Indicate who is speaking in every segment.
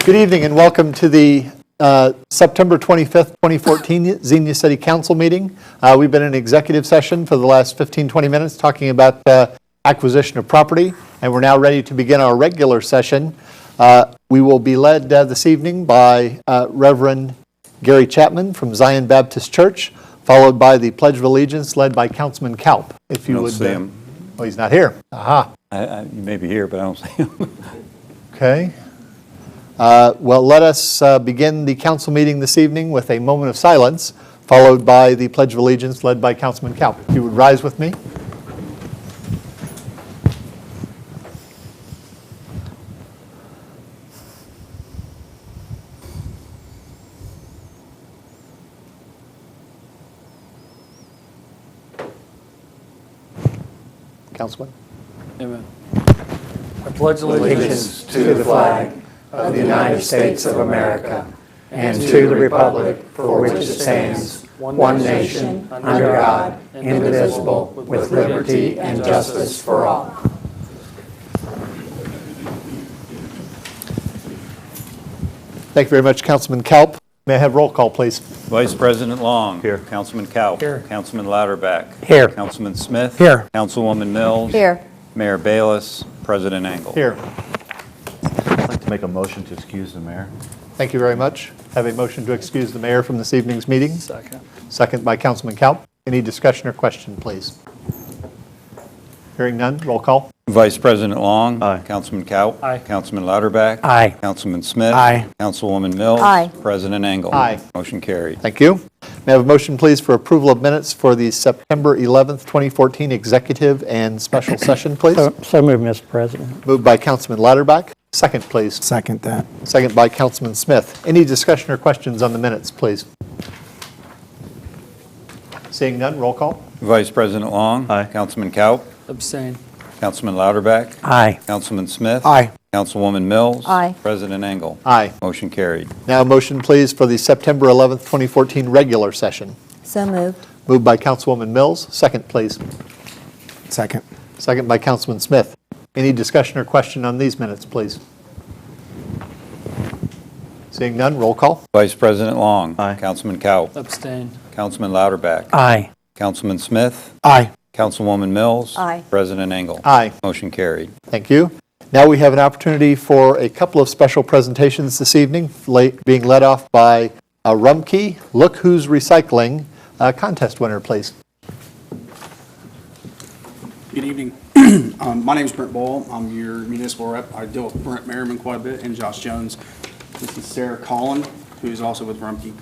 Speaker 1: Good evening and welcome to the September 25th, 2014 Xenia City Council meeting. We've been in executive session for the last 15-20 minutes talking about acquisition of property, and we're now ready to begin our regular session. We will be led this evening by Reverend Gary Chapman from Zion Baptist Church, followed by the Pledge of Allegiance led by Councilman Kalp. If you would
Speaker 2: see him.
Speaker 1: Oh, he's not here. Aha.
Speaker 2: You may be here, but I don't see him.
Speaker 1: Okay. Well, let us begin the council meeting this evening with a moment of silence, followed by the Pledge of Allegiance led by Councilman Kalp. If you would rise with me. Councilman.
Speaker 3: Amen. I pledge allegiance to the flag of the United States of America and to the republic for which it stands, one nation, under God, indivisible, with liberty and justice for all.
Speaker 1: Thank you very much, Councilman Kalp. May I have roll call, please?
Speaker 2: Vice President Long.
Speaker 1: Here.
Speaker 2: Councilman Kalp.
Speaker 3: Here.
Speaker 2: Councilman Louderback.
Speaker 3: Here.
Speaker 2: Councilman Smith.
Speaker 3: Here.
Speaker 2: Councilwoman Mills.
Speaker 4: Here.
Speaker 2: Mayor Bayless. President Engel.
Speaker 1: Here.
Speaker 5: I'd like to make a motion to excuse the mayor.
Speaker 1: Thank you very much. Have a motion to excuse the mayor from this evening's meeting.
Speaker 3: Second.
Speaker 1: Second by Councilman Kalp. Any discussion or question, please? Hearing none, roll call.
Speaker 2: Vice President Long.
Speaker 5: Aye.
Speaker 2: Councilman Kalp.
Speaker 3: Aye.
Speaker 2: Councilman Louderback.
Speaker 3: Aye.
Speaker 2: Councilman Smith.
Speaker 3: Aye.
Speaker 2: Councilwoman Mills.
Speaker 4: Aye.
Speaker 2: President Engel.
Speaker 1: Aye.
Speaker 2: Motion carried.
Speaker 1: Thank you. May I have a motion, please, for approval of minutes for the September 11th, 2014 executive and special session, please?
Speaker 3: So moved, Mr. President.
Speaker 1: Moved by Councilman Louderback. Second, please.
Speaker 3: Second that.
Speaker 1: Second by Councilman Smith. Any discussion or questions on the minutes, please? Seeing none, roll call.
Speaker 2: Vice President Long.
Speaker 5: Aye.
Speaker 2: Councilman Kalp.
Speaker 3: Abstain.
Speaker 2: Councilman Louderback.
Speaker 3: Aye.
Speaker 2: Councilman Smith.
Speaker 3: Aye.
Speaker 2: Councilwoman Mills.
Speaker 4: Aye.
Speaker 2: President Engel.
Speaker 1: Aye.
Speaker 2: Motion carried.
Speaker 1: Now a motion, please, for the September 11th, 2014 regular session.
Speaker 4: So moved.
Speaker 1: Moved by Councilwoman Mills. Second, please.
Speaker 3: Second.
Speaker 1: Second by Councilman Smith. Any discussion or question on these minutes, please? Seeing none, roll call.
Speaker 2: Vice President Long.
Speaker 5: Aye.
Speaker 2: Councilman Kalp.
Speaker 3: Abstain.
Speaker 2: Councilman Louderback.
Speaker 3: Aye.
Speaker 2: Councilman Smith.
Speaker 3: Aye.
Speaker 2: Councilwoman Mills.
Speaker 4: Aye.
Speaker 2: President Engel.
Speaker 1: Aye.
Speaker 2: Motion carried.
Speaker 1: Thank you. Now we have an opportunity for a couple of special presentations this evening, being led off by Rumpke, Look Who's Recycling, contest winner, please.
Speaker 6: Good evening. My name is Brent Boyle. I'm your municipal rep. I deal with Brent Merriman quite a bit and Josh Jones. This is Sarah Collin, who's also with Rumpke.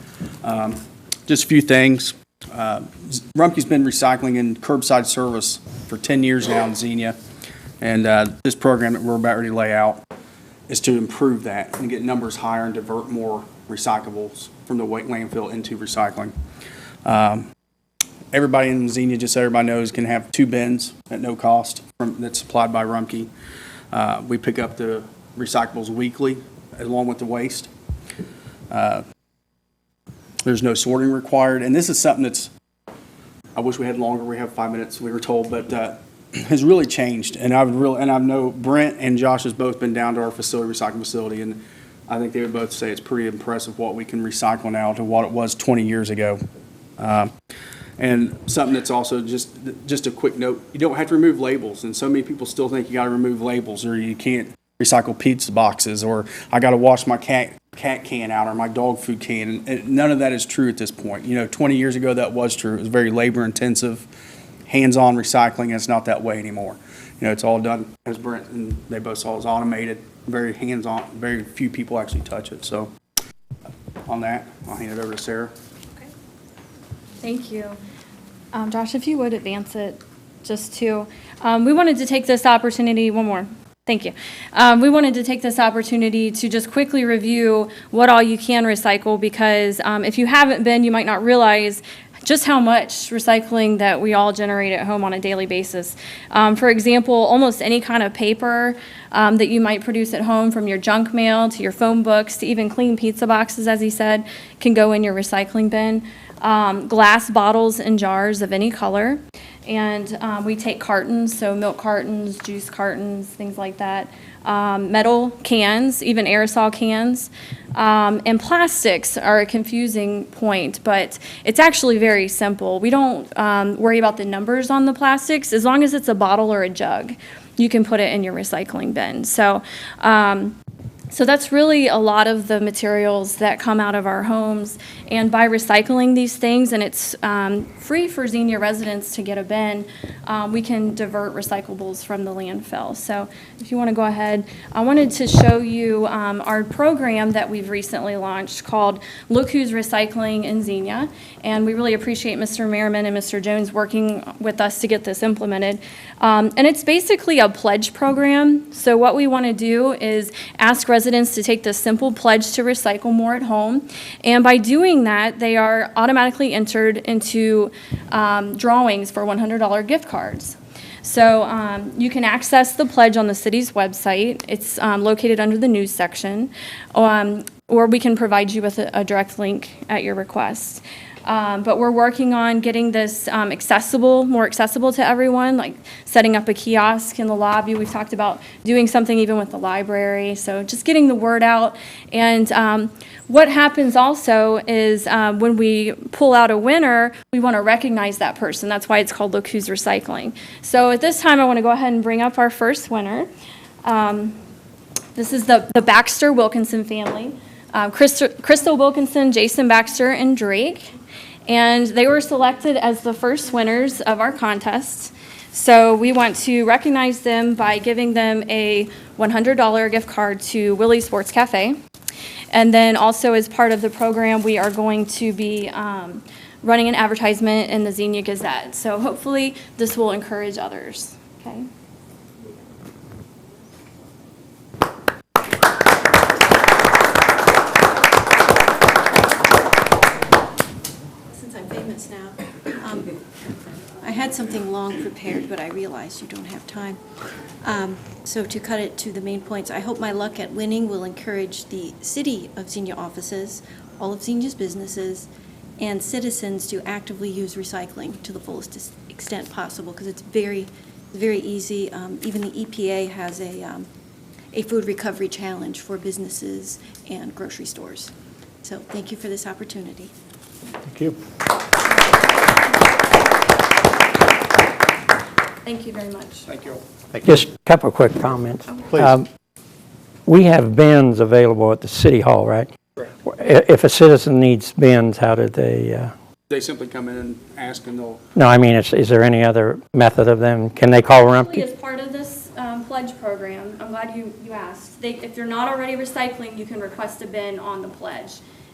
Speaker 6: Just a few things. Rumpke's been recycling and curbside service for 10 years now in Xenia. And this program that we're about ready to lay out is to improve that and get numbers higher and divert more recyclables from the landfill into recycling. Everybody in Xenia, just so everybody knows, can have 2 bins at no cost that's supplied by Rumpke. We pick up the recyclables weekly along with the waste. There's no sorting required, and this is something that's, I wish we had longer. We have 5 minutes, we were told, but has really changed. And I know Brent and Josh has both been down to our recycling facility, and I think they would both say it's pretty impressive what we can recycle now to what it was 20 years ago. And something that's also just a quick note, you don't have to remove labels, and so many people still think you got to remove labels or you can't recycle pizza boxes or I got to wash my cat can out or my dog food can. And none of that is true at this point. 20 years ago that was true. It was very labor intensive, hands-on recycling, and it's not that way anymore. It's all done, as Brent and they both saw, is automated, very hands-on, very few people actually touch it. So on that, I'll hand it over to Sarah.
Speaker 7: Thank you. Josh, if you would advance it just to, we wanted to take this opportunity, one more. Thank you. We wanted to take this opportunity to just quickly review what all you can recycle because if you haven't been, you might not realize just how much recycling that we all generate at home on a daily basis. For example, almost any kind of paper that you might produce at home, from your junk mail to your phone books to even clean pizza boxes, as he said, can go in your recycling bin. Glass bottles and jars of any color. And we take cartons, so milk cartons, juice cartons, things like that. metal cans, even aerosol cans. And plastics are a confusing point, but it's actually very simple. We don't worry about the numbers on the plastics. As long as it's a bottle or a jug, you can put it in your recycling bin. So that's really a lot of the materials that come out of our homes. And by recycling these things, and it's free for Xenia residents to get a bin, we can divert recyclables from the landfill. So if you want to go ahead, I wanted to show you our program that we've recently launched called Look Who's Recycling in Xenia. And we really appreciate Mr. Merriman and Mr. Jones working with us to get this implemented. And it's basically a pledge program. So what we want to do is ask residents to take this simple pledge to recycle more at home. And by doing that, they are automatically entered into drawings for $100 gift cards. So you can access the pledge on the city's website. It's located under the news section. Or we can provide you with a direct link at your request. But we're working on getting this more accessible to everyone, like setting up a kiosk in the lobby. We've talked about doing something even with the library, so just getting the word out. And what happens also is when we pull out a winner, we want to recognize that person. That's why it's called Look Who's Recycling. So at this time, I want to go ahead and bring up our first winner. This is the Baxter Wilkinson family. Crystal Wilkinson, Jason Baxter, and Drake. And they were selected as the first winners of our contest. So we want to recognize them by giving them a $100 gift card to Willie's Sports Cafe. And then also as part of the program, we are going to be running an advertisement in the Xenia Gazette. So hopefully this will encourage others. Okay.
Speaker 4: Now. I had something long prepared, but I realized you don't have time. So to cut it to the main points, I hope my luck at winning will encourage the City of Xenia offices, all of Xenia's businesses, and citizens to actively use recycling to the fullest extent possible, because it's very, very easy. Even the EPA has a food recovery challenge for businesses and grocery stores. So thank you for this opportunity.
Speaker 1: Thank you.
Speaker 7: Thank you very much.
Speaker 6: Thank you.
Speaker 3: Just a couple of quick comments.
Speaker 1: Please.
Speaker 3: We have bins available at the city hall, right? If a citizen needs bins, how do they?
Speaker 6: They simply come in and ask, and they'll.
Speaker 3: No, I mean, is there any other method of them? Can they call
Speaker 7: Actually,
Speaker 3: Rumpke?
Speaker 7: as part of this pledge program, I'm glad you asked. If you're not already recycling, you can request a bin on the pledge.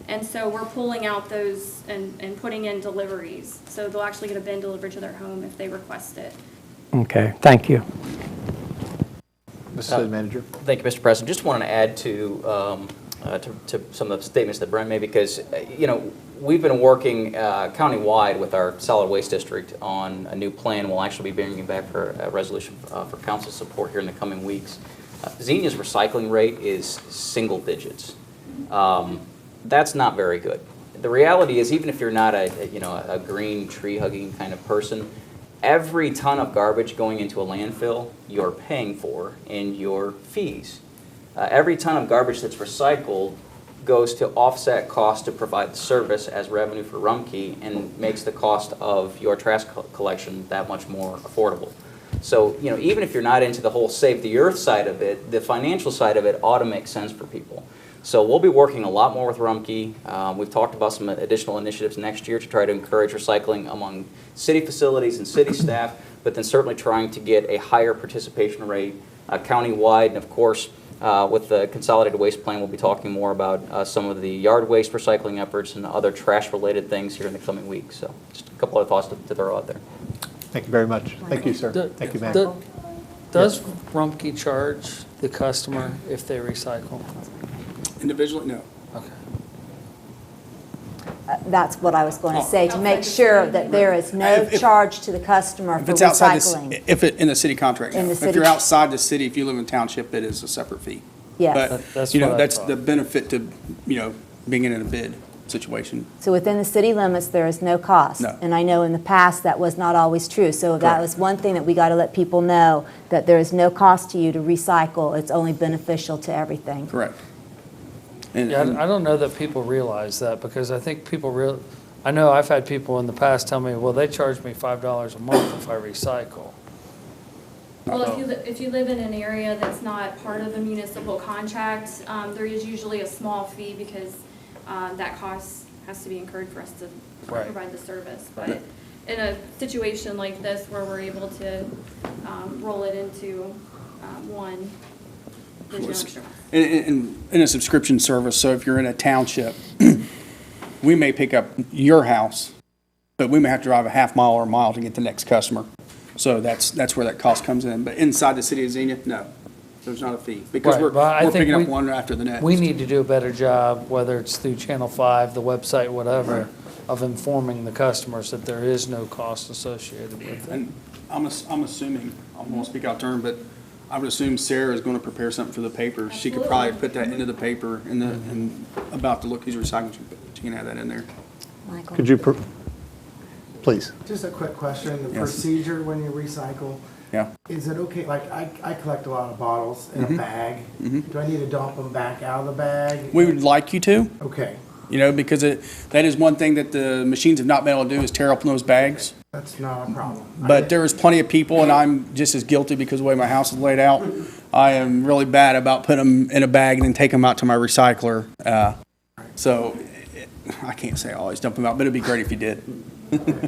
Speaker 7: And so we're pulling out those and putting in deliveries. So they'll actually get a bin delivered to their home if they request it.
Speaker 3: Okay, thank you.
Speaker 1: Mr. City Manager.
Speaker 8: Thank you, Mr. President. Just wanted to add to some of the statements that Brent made, because, we've been working countywide with our solid waste district on a new plan. We'll actually be bringing back for a resolution for council support here in the coming weeks. Xenia's recycling rate is single digits. That's not very good. The reality is, even if you're not a green tree hugging kind of person, every ton of garbage going into a landfill you're paying for in your fees. Every ton of garbage that's recycled goes to offset cost to provide the service as revenue for Rumpke, and makes the cost of your trash collection that much more affordable. So, even if you're not into the whole save the earth side of it, the financial side of it ought to make sense for people. So we'll be working a lot more with Rumpke. We've talked about some additional initiatives next year to try to encourage recycling among city facilities and city staff, but then certainly trying to get a higher participation rate countywide. And of course, with the consolidated waste plan, we'll be talking more about some of the yard waste recycling efforts and other trash-related things here in the coming weeks. So just a couple other thoughts to throw out there.
Speaker 1: Thank you very much. Thank you, sir. Thank you, ma'am.
Speaker 9: Does Rumpke charge the customer if they recycle?
Speaker 6: Individually, no.
Speaker 9: Okay.
Speaker 10: That's what I was going to say, to make sure that there is no
Speaker 6: If-
Speaker 10: charge to the customer
Speaker 6: If
Speaker 10: for
Speaker 6: it's outside
Speaker 10: recycling.
Speaker 6: in the city contract,
Speaker 10: In
Speaker 6: no.
Speaker 10: the
Speaker 6: If
Speaker 10: city-
Speaker 6: you're outside the city, if you live in township, it is a separate fee.
Speaker 10: Yes.
Speaker 6: But,
Speaker 9: That's what I
Speaker 6: that's
Speaker 9: thought.
Speaker 6: the benefit to, being in a bid. situation.
Speaker 10: So within the city limits, there is no cost?
Speaker 6: No.
Speaker 10: And I know in the past, that was not always true. So that
Speaker 6: Correct.
Speaker 10: was one thing that we got to let people know, that there is no cost to you to recycle. It's only beneficial to everything.
Speaker 6: Correct. And-
Speaker 9: Yeah,
Speaker 6: and-
Speaker 9: I don't know that people realize that, because I think I know I've had people in the past tell me, well, they charge me $5 a month if I recycle.
Speaker 7: Well, if you live in an area that's not part of a municipal contract, there is usually a small fee because that cost has to be incurred for us to
Speaker 9: Right.
Speaker 7: provide the service. But in a situation like this where we're able to roll it into one, there's no extra cost.
Speaker 6: In a subscription service, so if you're in a township, we may pick up your house, but we may have to drive a half mile or a mile to get the next customer. So that's where that cost comes in. But inside the city of Xenia, no, there's not a fee. Because
Speaker 9: Right,
Speaker 6: we're
Speaker 9: but I think
Speaker 6: picking up
Speaker 9: we-
Speaker 6: one after the next.
Speaker 9: We need to do a better job, whether it's through Channel 5, the website, whatever, of informing the customers that there is no cost associated with it.
Speaker 6: And I'm assuming, I won't speak out of turn, but I would assume Sarah is going to prepare something for the paper. She could probably put that into the paper and about the Look Who's Recycling. She can add that in there.
Speaker 10: Michael?
Speaker 1: Could you, please?
Speaker 11: Just a quick question, the
Speaker 6: Yes.
Speaker 11: procedure when you recycle,
Speaker 6: Yeah.
Speaker 11: is it okay, like, I collect a lot of bottles in a bag. Do I need to dump them back out of the bag?
Speaker 6: We would like you to,
Speaker 11: Okay,
Speaker 6: because that is one thing that the machines have not been able to do is tear open those bags.
Speaker 11: that's not a problem.
Speaker 6: But there is plenty of people, and I'm just as guilty because of the way my house is laid out. I am really bad about putting them in a bag and then take them out to my recycler. So I can't say I always dump them out, but it'd be great if you did.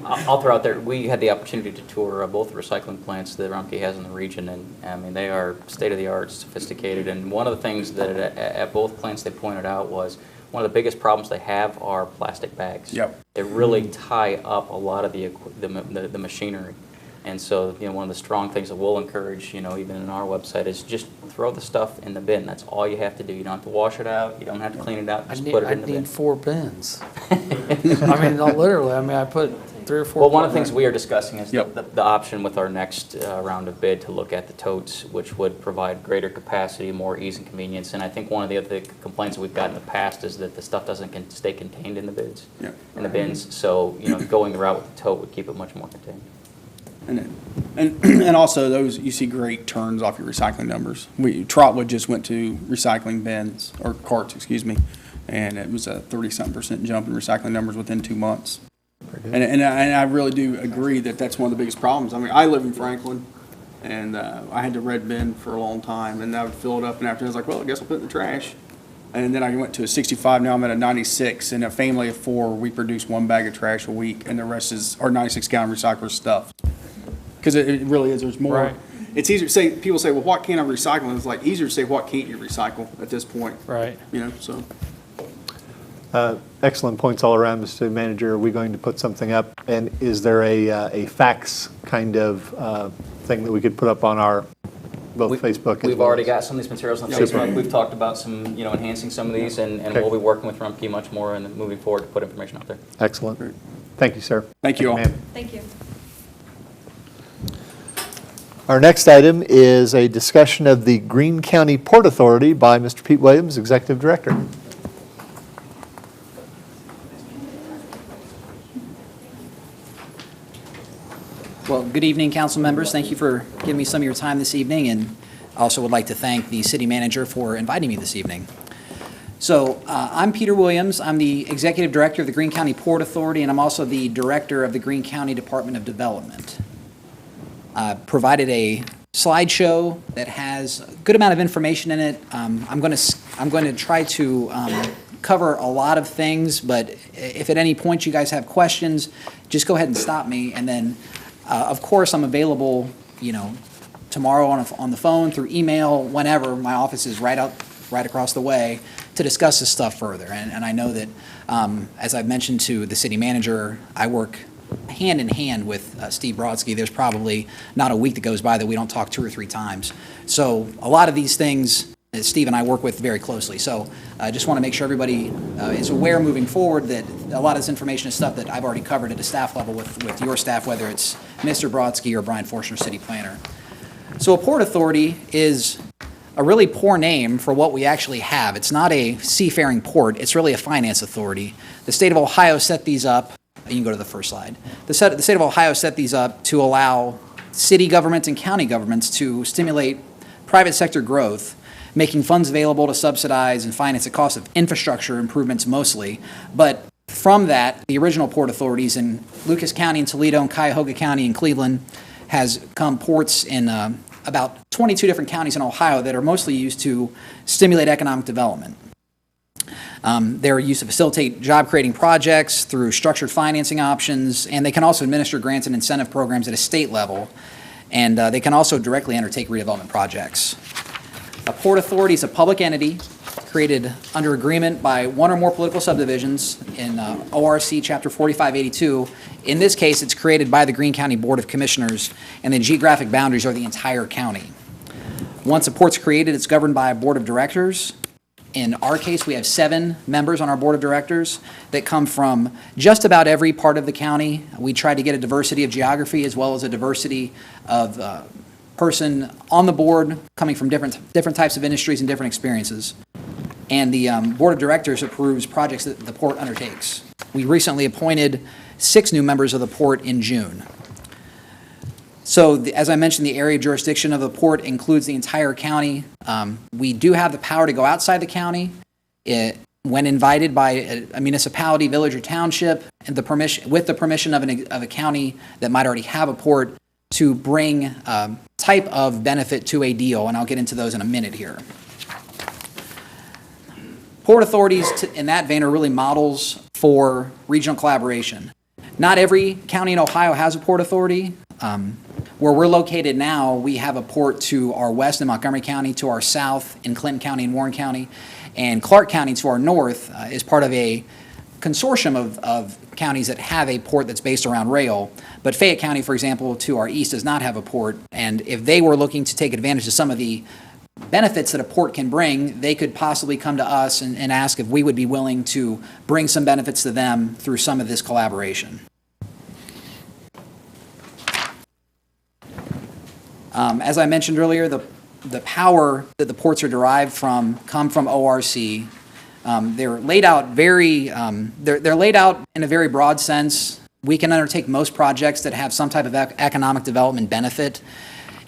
Speaker 8: I'll throw out there, we had the opportunity to tour both the recycling plants that Rumpke has in the region, and I mean, they are state-of-the-art, sophisticated, and one of the things that at both plants they pointed out was one of the biggest problems they have are plastic bags.
Speaker 6: Yep.
Speaker 8: They really tie up a lot of the machinery. And so, one of the strong things that we'll encourage, even in our website, is just throw the stuff in the bin. That's all you have to do. You don't have to wash it out. You don't have to clean it out. Just put it in the bin.
Speaker 9: I need 4 bins. I mean, no, literally, I put 3 or 4.
Speaker 8: Well, one of the things we are discussing is
Speaker 6: Yep.
Speaker 8: the option with our next round of bid to look at the totes, which would provide greater capacity, more ease and convenience. And I think one of the other complaints that we've got in the past is that the stuff doesn't stay contained in the bins,
Speaker 6: Yep.
Speaker 8: in the bins. So, going the route with the tote would keep it much more contained.
Speaker 6: And also those, you see great turns off your recycling numbers. Trotwood just went to recycling bins, or carts, excuse me, and it was a 30-something% jump in recycling numbers within 2 months. And I really do agree that that's one of the biggest problems. I mean, I live in Franklin, and I had the red bin for a long time, and I would fill it up, and after I was like, well, I guess I'll put it in the trash. And then I went to a 65, now I'm at a 96. In a family of 4, we produce 1 bag of trash a week, and the rest is our 96-gallon recycler stuff. Because it really is, there's more.
Speaker 9: Right.
Speaker 6: It's easier to say, people say, well, what can't I recycle? And it's like easier to say, what can't you recycle at this point?
Speaker 9: Right.
Speaker 6: So.
Speaker 1: Excellent points all around, Mr. Manager. Are we going to put something up? And is there a fax kind of thing that we could put up on our, both Facebook as
Speaker 8: We've
Speaker 1: well
Speaker 8: already
Speaker 1: as-
Speaker 8: got some of these materials on
Speaker 1: Super.
Speaker 8: Facebook. We've talked about some, enhancing some of these, and
Speaker 1: Okay.
Speaker 8: we'll be working with Rumpke much more and moving forward to put information out there.
Speaker 1: Excellent. Thank you, sir.
Speaker 6: Thank you all.
Speaker 1: ma'am.
Speaker 7: Thank you.
Speaker 1: Our next item is a discussion of the Greene County Port Authority by Mr. Pete Williams, Executive Director.
Speaker 12: Well, good evening, council members. Thank you for giving me some of your time this evening, and I also would like to thank the city manager for inviting me this evening. So I'm Peter Williams. I'm the Executive Director of the Greene County Port Authority, and I'm also the Director of the Greene County Department of Development. Provided a slideshow that has a good amount of information in it. I'm going to try to cover a lot of things, but if at any point you guys have questions, just go ahead and stop me. And then, of course, I'm available, tomorrow on the phone, through email, whenever. My office is right across the way to discuss this stuff further. And I know that, as I've mentioned to the city manager, I work hand in hand with Steve Brodsky. There's probably not a week that goes by that we don't talk 2 or 3 times. So a lot of these things, Steve and I work with very closely. So I just want to make sure everybody is aware moving forward that a lot of this information is stuff that I've already covered at a staff level with your staff, whether it's Mr. Brodsky or Brian Forshner, city planner. So a port authority is a really poor name for what we actually have. It's not a seafaring port, it's really a finance authority. The state of Ohio set these up, you can go to the first slide. The state of Ohio set these up to allow city governments and county governments to stimulate private sector growth, making funds available to subsidize and finance the cost of infrastructure improvements mostly. But from that, the original port authorities in Lucas County and Toledo and Cuyahoga County and Cleveland has come ports in about 22 different counties in Ohio that are mostly used to stimulate economic development. They're used to facilitate job-creating projects through structured financing options, and they can also administer grants and incentive programs at a state level, and they can also directly undertake redevelopment projects. A port authority is a public entity created under agreement by one or more political subdivisions in ORC Chapter 4582. In this case, it's created by the Greene County Board of Commissioners, and the geographic boundaries are the entire county. Once a port's created, it's governed by a board of directors. In our case, we have 7 members on our board of directors that come from just about every part of the county. We try to get a diversity of geography as well as a diversity of person on the board coming from different types of industries and different experiences. And the board of directors approves projects that the port undertakes. We recently appointed 6 new members of the port in June. So, as I mentioned, the area of jurisdiction of the port includes the entire county. We do have the power to go outside the county when invited by a municipality, village, or township, and with the permission of a county that might already have a port to bring type of benefit to a deal, and I'll get into those in a minute here. Port authorities, in that vein, are really models for regional collaboration. Not every county in Ohio has a port authority. Where we're located now, we have a port to our west in Montgomery County, to our south in Clinton County and Warren County, and Clark County to our north is part of a consortium of counties that have a port that's based around rail. But Fayette County, for example, to our east does not have a port, and if they were looking to take advantage of some of the benefits that a port can bring, they could possibly come to us and ask if we would be willing to bring some benefits to them through some of this collaboration. As I mentioned earlier, the power that the ports are derived from come from ORC. They're laid out they're laid out in a very broad sense. We can undertake most projects that have some type of economic development benefit,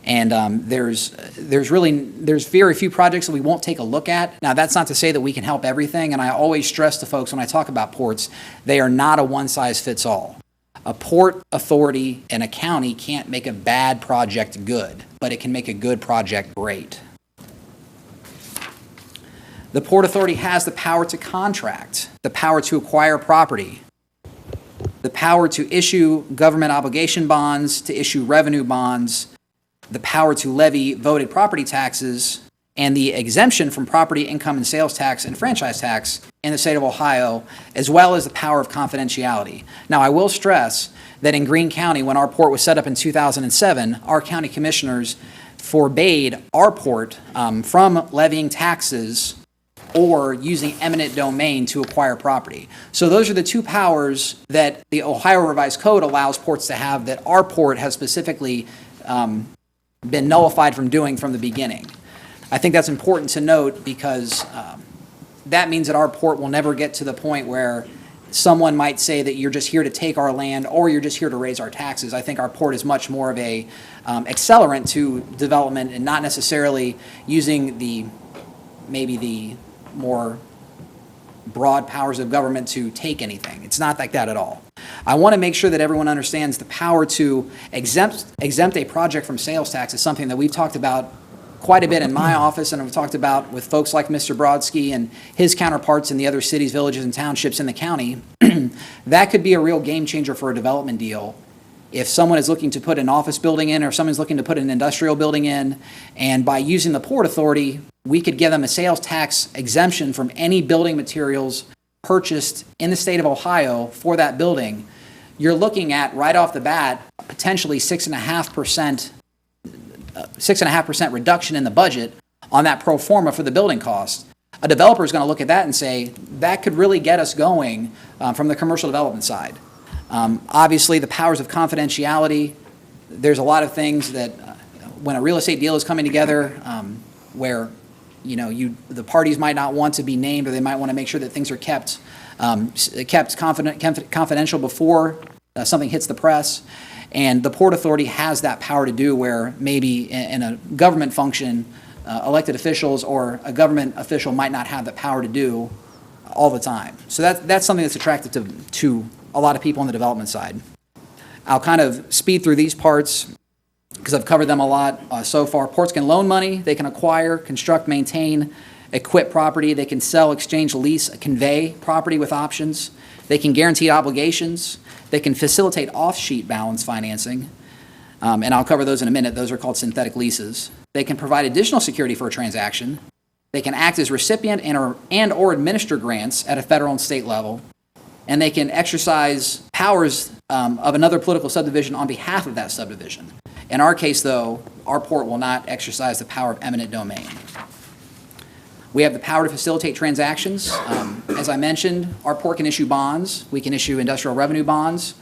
Speaker 12: and there's very few projects that we won't take a look at. Now, that's not to say that we can help everything, and I always stress to folks when I talk about ports, they are not a one-size-fits-all. A port authority and a county can't make a bad project good, but it can make a good project great. The Port Authority has the power to contract, the power to acquire property, the power to issue government obligation bonds, to issue revenue bonds, the power to levy voted property taxes, and the exemption from property income and sales tax and franchise tax in the state of Ohio, as well as the power of confidentiality. Now, I will stress that in Greene County, when our port was set up in 2007, our county commissioners forbade our port from levying taxes or using eminent domain to acquire property. So those are the 2 powers that the Ohio Revised Code allows ports to have that our port has specifically been nullified from doing from the beginning. I think that's important to note because that means that our port will never get to the point where someone might say that you're just here to take our land or you're just here to raise our taxes. I think our port is much more of a accelerant to development and not necessarily using maybe the more broad powers of government to take anything. It's not like that at all. I want to make sure that everyone understands the power to exempt a project from sales tax is something that we've talked about quite a bit in my office, and we've talked about with folks like Mr. Brodsky and his counterparts in the other cities, villages, and townships in the county. That could be a real game changer for a development deal. If someone is looking to put an office building in or someone's looking to put an industrial building in, and by using the Port Authority, we could give them a sales tax exemption from any building materials purchased in the state of Ohio for that building, you're looking at, right off the bat, potentially 6.5% reduction in the budget on that pro forma for the building cost. A developer is going to look at that and say, that could really get us going from the commercial development side. Obviously, the powers of confidentiality, there's a lot of things that when a real estate deal is coming together, where, the parties might not want to be named, or they might want to make sure that things are kept confidential before something hits the press. And the Port Authority has that power to do where maybe in a government function, elected officials or a government official might not have the power to do all the time. So that's something that's attractive to a lot of people on the development side. I'll kind of speed through these parts because I've covered them a lot so far. Ports can loan money, they can acquire, construct, maintain, equip property, they can sell, exchange, lease, convey property with options, they can guarantee obligations, they can facilitate off-sheet balance financing, and I'll cover those in a minute. Those are called synthetic leases. They can provide additional security for a transaction. They can act as recipient and/or administer grants at a federal and state level. And they can exercise powers of another political subdivision on behalf of that subdivision. In our case, though, our port will not exercise the power of eminent domain. We have the power to facilitate transactions. As I mentioned, our port can issue bonds. We can issue industrial revenue bonds.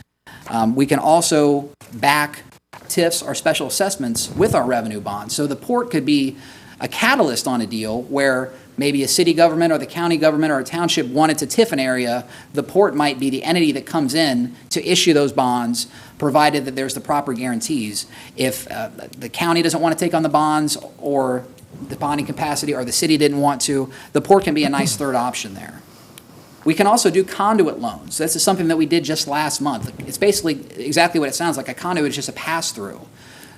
Speaker 12: We can also back TIFs or special assessments with our revenue bonds. So the port could be a catalyst on a deal where maybe a city government or the county government or a township wanted to TIF an area. The port might be the entity that comes in to issue those bonds, provided that there's the proper guarantees. If the county doesn't want to take on the bonds, or the bonding capacity, or the city didn't want to, the port can be a nice third option there. We can also do conduit loans. This is something that we did just last month. It's basically exactly what it sounds like. A conduit is just a pass-through.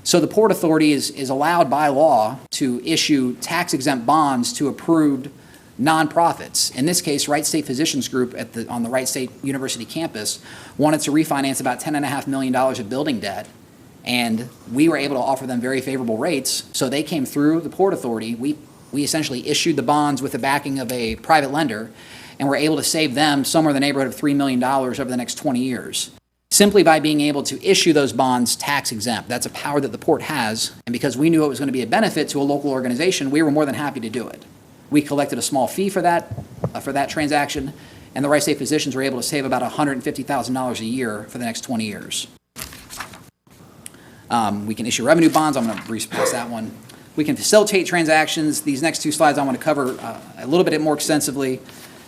Speaker 12: So the Port Authority is allowed by law to issue tax-exempt bonds to approved nonprofits. In this case, Wright State Physicians Group on the Wright State University campus wanted to refinance about $10.5 million of building debt, and we were able to offer them very favorable rates. So they came through the Port Authority. We essentially issued the bonds with the backing of a private lender, and we're able to save them somewhere in the neighborhood of $3 million over the next 20 years. Simply by being able to issue those bonds tax exempt. That's a power that the port has, and because we knew it was going to be a benefit to a local organization, we were more than happy to do it. We collected a small fee for that transaction, and the Wright State physicians were able to save about $150,000 a year for the next 20 years. We can issue revenue bonds. I'm going to breeze past that one. We can facilitate transactions. These next two slides I want to cover a little bit more extensively.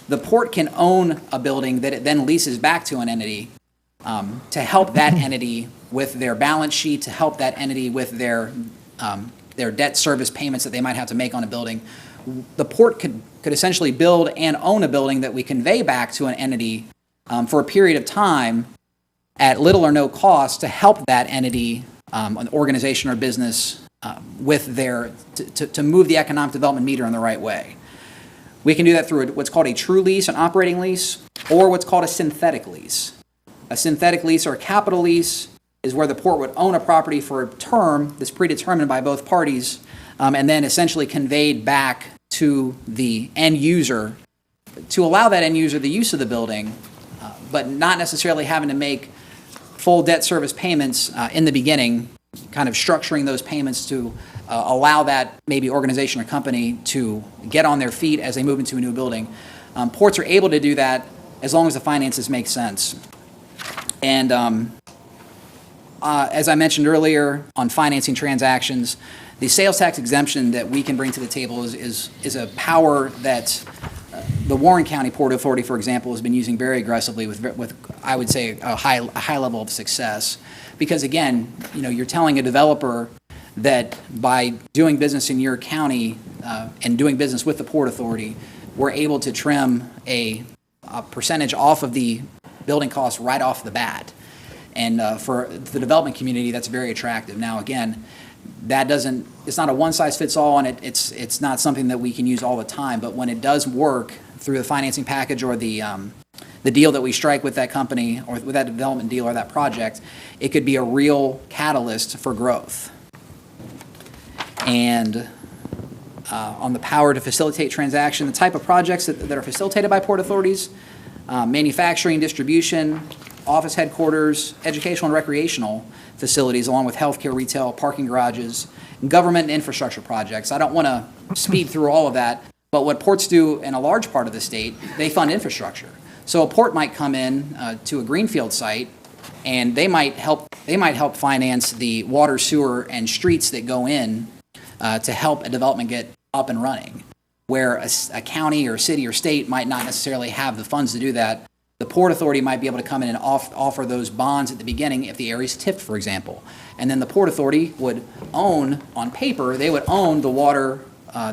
Speaker 12: The port can own a building that it then leases back to an entity to help that entity with their balance sheet, to help that entity with their debt service payments that they might have to make on a building. The port could essentially build and own a building that we convey back to an entity for a period of time at little or no cost to help that entity, an organization or business, with to move the economic development meter in the right way. We can do that through what's called a true lease, an operating lease, or what's called a synthetic lease. A synthetic lease or a capital lease is where the port would own a property for a term that's predetermined by both parties, and then essentially conveyed back to the end user to allow that end user the use of the building, but not necessarily having to make full debt service payments in the beginning, kind of structuring those payments to allow that maybe organization or company to get on their feet as they move into a new building. Ports are able to do that as long as the finances make sense. And as I mentioned earlier on financing transactions, the sales tax exemption that we can bring to the table is a power that the Warren County Port Authority, for example, has been using very aggressively with I would say a high level of success. Because again, you're telling a developer that by doing business in your county and doing business with the Port Authority, we're able to trim a percentage off of the building costs right off the bat. And for the development community, that's very attractive. Now, again, it's not a one-size-fits-all, and it's not something that we can use all the time, but when it does work through the financing package or the deal that we strike with that company or with that development deal or that project, it could be a real catalyst for growth. And on the power to facilitate transaction, the type of projects that are facilitated by port authorities, manufacturing, distribution, office headquarters, educational and recreational facilities, along with healthcare, retail, parking garages, government and infrastructure projects. I don't want to speed through all of that, but what ports do in a large part of the state, they fund infrastructure. So a port might come in to a greenfield site, and they might help finance the water, sewer, and streets that go in to help a development get up and running. Where a county or city or state might not necessarily have the funds to do that, the Port Authority might be able to come in and offer those bonds at the beginning if the area's tipped, for example. And then the Port Authority would own, on paper, they would own the water,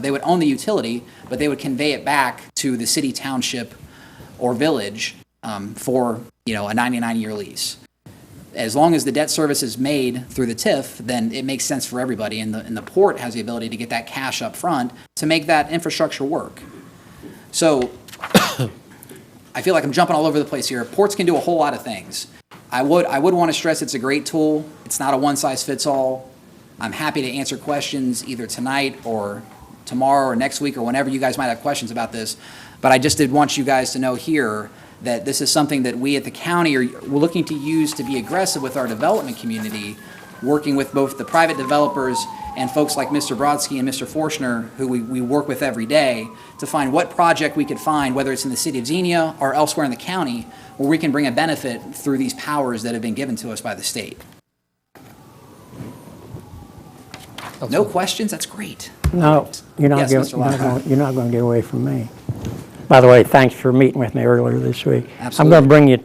Speaker 12: they would own the utility, but they would convey it back to the city, township, or village for, a 99-year lease. As long as the debt service is made through the TIF, then it makes sense for everybody, and the port has the ability to get that cash up front to make that infrastructure work. So I feel like I'm jumping all over the place here. Ports can do a whole lot of things. I would want to stress it's a great tool. It's not a one-size-fits-all. I'm happy to answer questions either tonight or tomorrow or next week or whenever you guys might have questions about this. But I just did want you guys to know here that this is something that we at the county are looking to use to be aggressive with our development community, working with both the private developers and folks like Mr. Brodsky and Mr. Forshner, who we work with every day, to find what project we could find, whether it's in the city of Xenia or elsewhere in the county, where we can bring a benefit through these powers that have been given to us by the state. No questions? That's great.
Speaker 3: No, you're not
Speaker 12: Yes,
Speaker 3: going
Speaker 12: Mr. Lockhart.
Speaker 3: you're not going to get away from me. By the way, thanks for meeting with me earlier this week.
Speaker 12: Absolutely.
Speaker 3: I'm going to bring you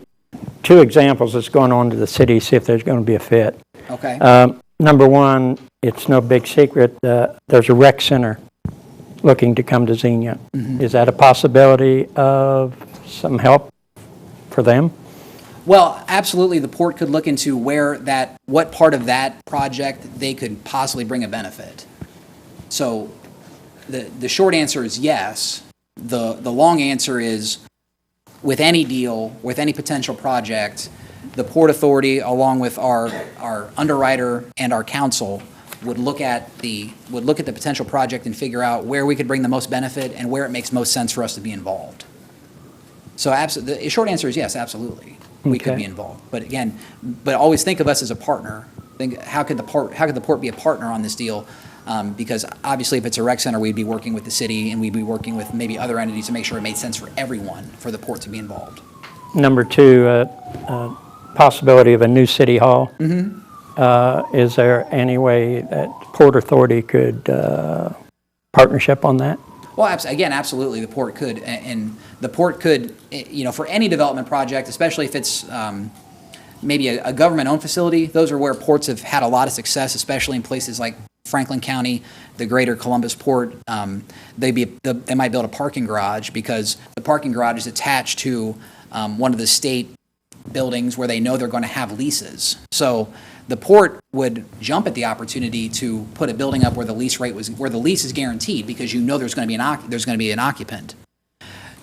Speaker 3: 2 examples that's going on to the city, see if there's going to be a fit.
Speaker 12: Okay.
Speaker 3: Number one, it's no big secret, there's a rec center looking to come to Xenia. Is that a possibility of some help for them?
Speaker 12: Well, absolutely, the port could look into what part of that project they could possibly bring a benefit. So the short answer is yes. The long answer is, with any deal, with any potential project, the Port Authority, along with our underwriter and our council, would look at the potential project and figure out where we could bring the most benefit and where it makes most sense for us to be involved. So the short answer is yes, absolutely. We could be involved. But again, always think of us as a partner. Think, how could the port be a partner on this deal? Because obviously if it's a rec center, we'd be working with the city and we'd be working with maybe other entities to make sure it made sense for everyone, for the port to be involved.
Speaker 3: Number 2, possibility of a new city hall. Is there any way that Port Authority could partnership on that?
Speaker 12: Well, again, absolutely, the port could. And the port could, for any development project, especially if it's maybe a government-owned facility, those are where ports have had a lot of success, especially in places like Franklin County, the greater Columbus port. They might build a parking garage because the parking garage is attached to one of the state buildings where they know they're going to have leases. So the port would jump at the opportunity to put a building up where the lease is guaranteed, because there's going to be an occupant.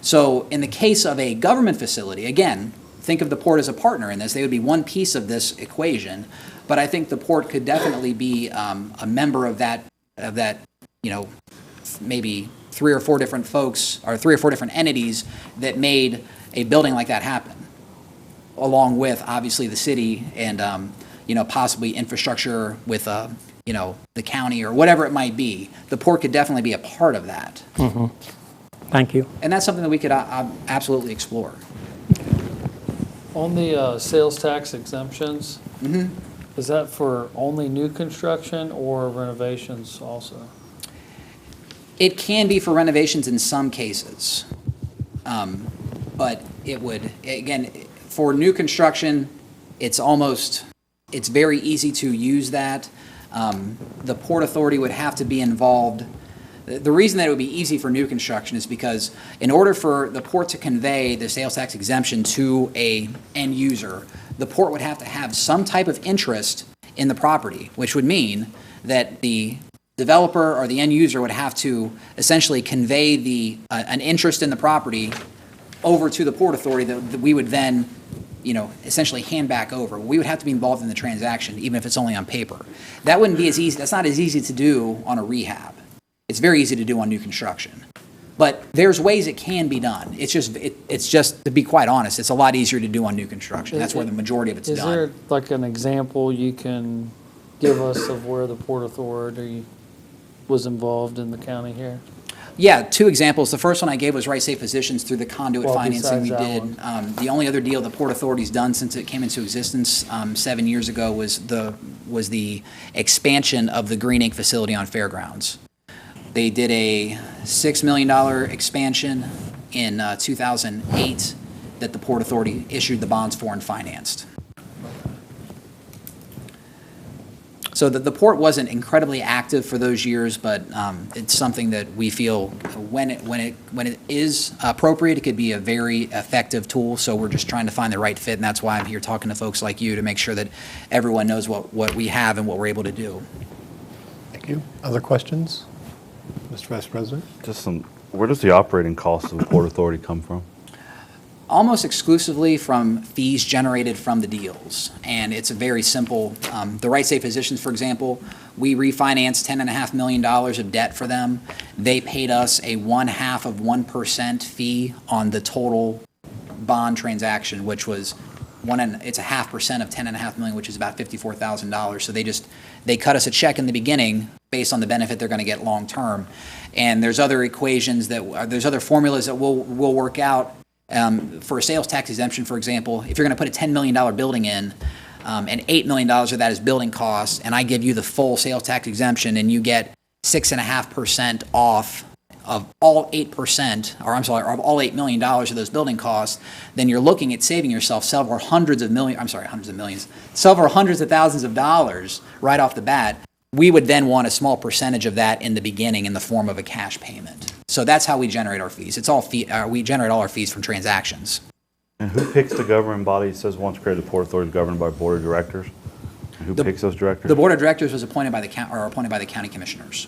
Speaker 12: So in the case of a government facility, again, think of the port as a partner in this. They would be one piece of this equation, but I think the port could definitely be a member of that, maybe 3 or 4 different folks or 3 or 4 different entities that made a building like that happen, along with obviously the city and possibly infrastructure with the county or whatever it might be. The port could definitely be a part of that.
Speaker 3: Thank you.
Speaker 12: And that's something that we could absolutely explore.
Speaker 9: On the sales tax exemptions, is that for only new construction or renovations also?
Speaker 12: It can be for renovations in some cases. But it would, again, for new construction, it's very easy to use that. The Port Authority would have to be involved. The reason that it would be easy for new construction is because in order for the port to convey the sales tax exemption to a end user, the port would have to have some type of interest in the property, which would mean that the developer or the end user would have to essentially convey an interest in the property over to the Port Authority that we would then essentially hand back over. We would have to be involved in the transaction, even if it's only on paper. That wouldn't be as easy. That's not as easy to do on a rehab. It's very easy to do on new construction. But there's ways it can be done. It's just, to be quite honest, it's a lot easier to do on new construction. That's where the majority of it's done.
Speaker 9: Is there like an example you can give us of where the Port Authority was involved in the county here?
Speaker 12: Yeah, 2 examples. The first one I gave was Right Safe Positions through the conduit financing we
Speaker 9: besides
Speaker 12: did.
Speaker 9: that
Speaker 12: The only other deal the Port Authority's done since it came into existence 7 years ago was the expansion of the Green Ink facility on Fairgrounds. They did a $6 million expansion in 2008 that the Port Authority issued the bonds for and financed. So the port wasn't incredibly active for those years, but it's something that we feel when it is appropriate, it could be a very effective tool. So we're just trying to find the right fit, and that's why I'm here talking to folks like you to make sure that everyone knows what we have and what we're able to do.
Speaker 1: Thank you. Other questions? Mr. Vice President?
Speaker 5: Where does the operating cost of the Port Authority come from?
Speaker 12: Almost exclusively from fees generated from the deals. And it's a very simple, the Right Safe Physicians, for example, we refinanced $10.5 million of debt for them. They paid us a 0.5% fee on the total bond transaction, which was it's a 0.5% of $10.5 million, which is about $54,000. So they cut us a check in the beginning based on the benefit they're going to get long term. And there's other equations there's other formulas that we'll work out. For a sales tax exemption, for example, if you're going to put a $10 million building in, and $8 million of that is building costs, and I give you the full sales tax exemption, and you get 6.5% off of all 8%, or I'm sorry, of all $8 million of those building costs, then you're looking at saving yourself several hundreds of thousands of dollars right off the bat. We would then want a small percentage of that in the beginning in the form of a cash payment. So that's how we generate our fees. It's all we generate all our fees from transactions.
Speaker 5: And who picks the governing body? It says once created, the Port Authority is governed by board of directors. And who picks those directors?
Speaker 12: The board of directors was appointed by the county commissioners.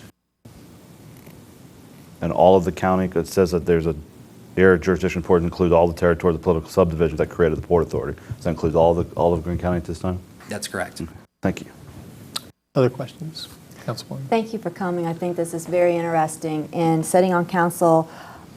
Speaker 5: And all of the county, it says that there's area jurisdiction report includes all the territory of the political subdivision that created the Port Authority. Does that include all of Greene County at this time?
Speaker 12: That's correct.
Speaker 5: Thank you.
Speaker 1: Other questions? Councilwoman?
Speaker 10: Thank you for coming. I think this is very interesting. And sitting on council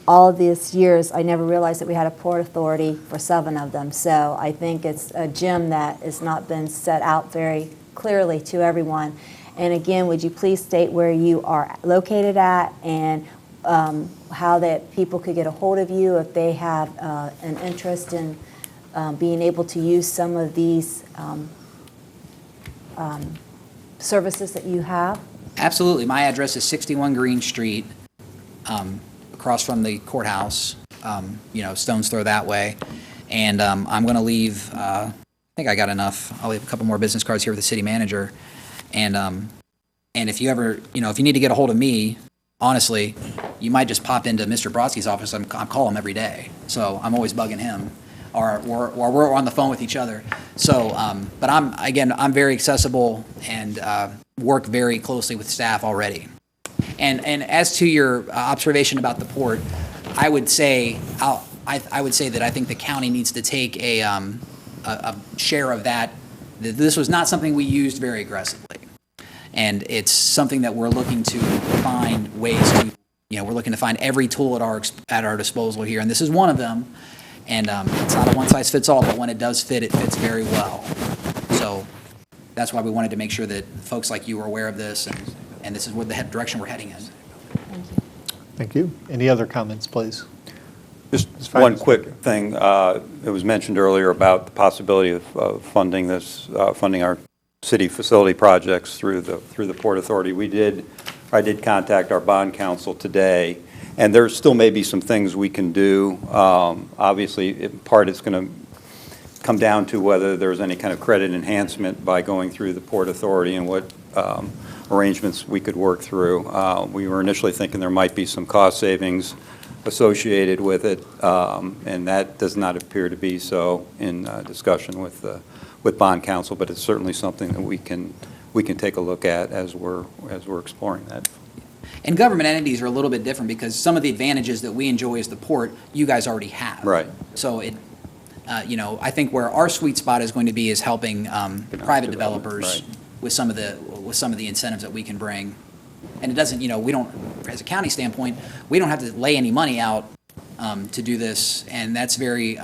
Speaker 10: all of these years, I never realized that we had a port authority for 7 of them. So I think it's a gem that has not been set out very clearly to everyone. And again, would you please state where you are located at and how that people could get a hold of you if they have an interest in being able to use some of these services that you have?
Speaker 12: Absolutely. My address is 61 Green Street, across from the courthouse, stone's throw that way. And I'm going to leave, I think I got enough. I'll leave a couple more business cards here with the city manager. And if you ever, if you need to get a hold of me, honestly, you might just pop into Mr. Brodsky's office. I'm calling him every day. So I'm always bugging him. Or we're on the phone with each other. So, but I'm very accessible and work very closely with staff already. And as to your observation about the port, I would say that I think the county needs to take a share of that. This was not something we used very aggressively, and it's something that we're looking to find ways to. We're looking to find every tool at our disposal here, and this is one of them. And it's not a one-size-fits-all, but when it does fit, it fits very well. So that's why we wanted to make sure that folks like you are aware of this, and this is what the direction we're heading in.
Speaker 10: Thank you.
Speaker 1: Thank you. Any other comments, please?
Speaker 2: Just one quick thing. It was mentioned earlier about the possibility of funding our city facility projects through the Port Authority. I did contact our bond counsel today. And there still may be some things we can do. Obviously, in part, it's going to come down to whether there's any kind of credit enhancement by going through the Port Authority and what arrangements we could work through. We were initially thinking there might be some cost savings associated with it, and that does not appear to be so in discussion with bond counsel. But it's certainly something that we can take a look at as we're exploring that.
Speaker 12: And government entities are a little bit different because some of the advantages that we enjoy as the port, you guys already have.
Speaker 2: Right.
Speaker 12: So I think where our sweet spot is going to be is helping private developers
Speaker 2: right.
Speaker 12: with some of the incentives that we can bring. And it doesn't, we don't, as a county standpoint, we don't have to lay any money out to do this, and that's very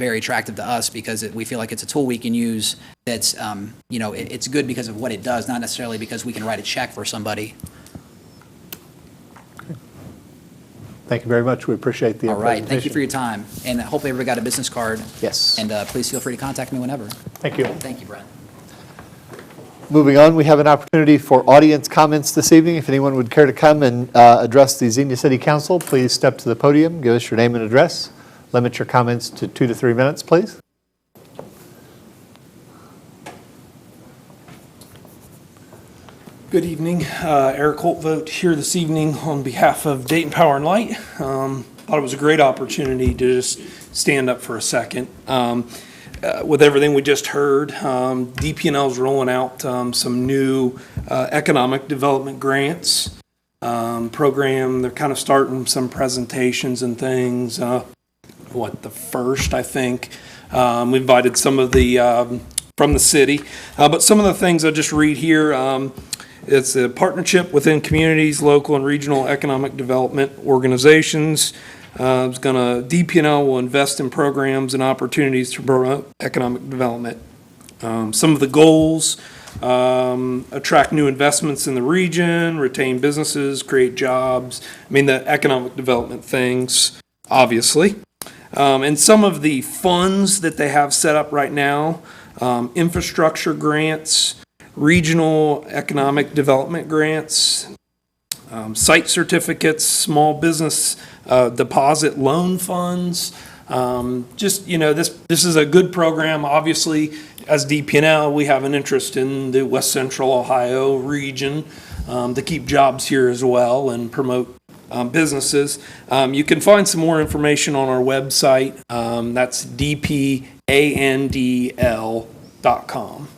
Speaker 12: attractive to us because we feel like it's a tool we can use. That's it's good because of what it does, not necessarily because we can write a check for somebody.
Speaker 1: Thank you very much. We appreciate the
Speaker 12: All right.
Speaker 1: presentation.
Speaker 12: Thank you for your time. And hopefully everybody got a business card.
Speaker 1: Yes.
Speaker 12: And please feel free to contact me whenever.
Speaker 1: Thank you.
Speaker 12: Thank you, Brent.
Speaker 1: Moving on, we have an opportunity for audience comments this evening. If anyone would care to come and address the Xenia City Council, please step to the podium, give us your name and address. Limit your comments to 2 to 3 minutes, please.
Speaker 13: Good evening. Eric Holtvogt here this evening on behalf of Dayton Power and Light. Thought it was a great opportunity to just stand up for a second. With everything we just heard, DP&L is rolling out some new economic development grants program. They're kind of starting some presentations and things. The first, I think. We invited some of the from the city, but some of the things I'll just read here. It's a partnership within communities, local and regional economic development organizations. DP&L will invest in programs and opportunities to promote economic development. Some of the goals, attract new investments in the region, retain businesses, create jobs. I mean, the economic development things, obviously. And some of the funds that they have set up right now, infrastructure grants, regional economic development grants, site certificates, small business deposit loan funds. This is a good program. Obviously, as DP&L, we have an interest in the West Central Ohio region to keep jobs here as well and promote businesses. You can find some more information on our website. That's dpandl.com.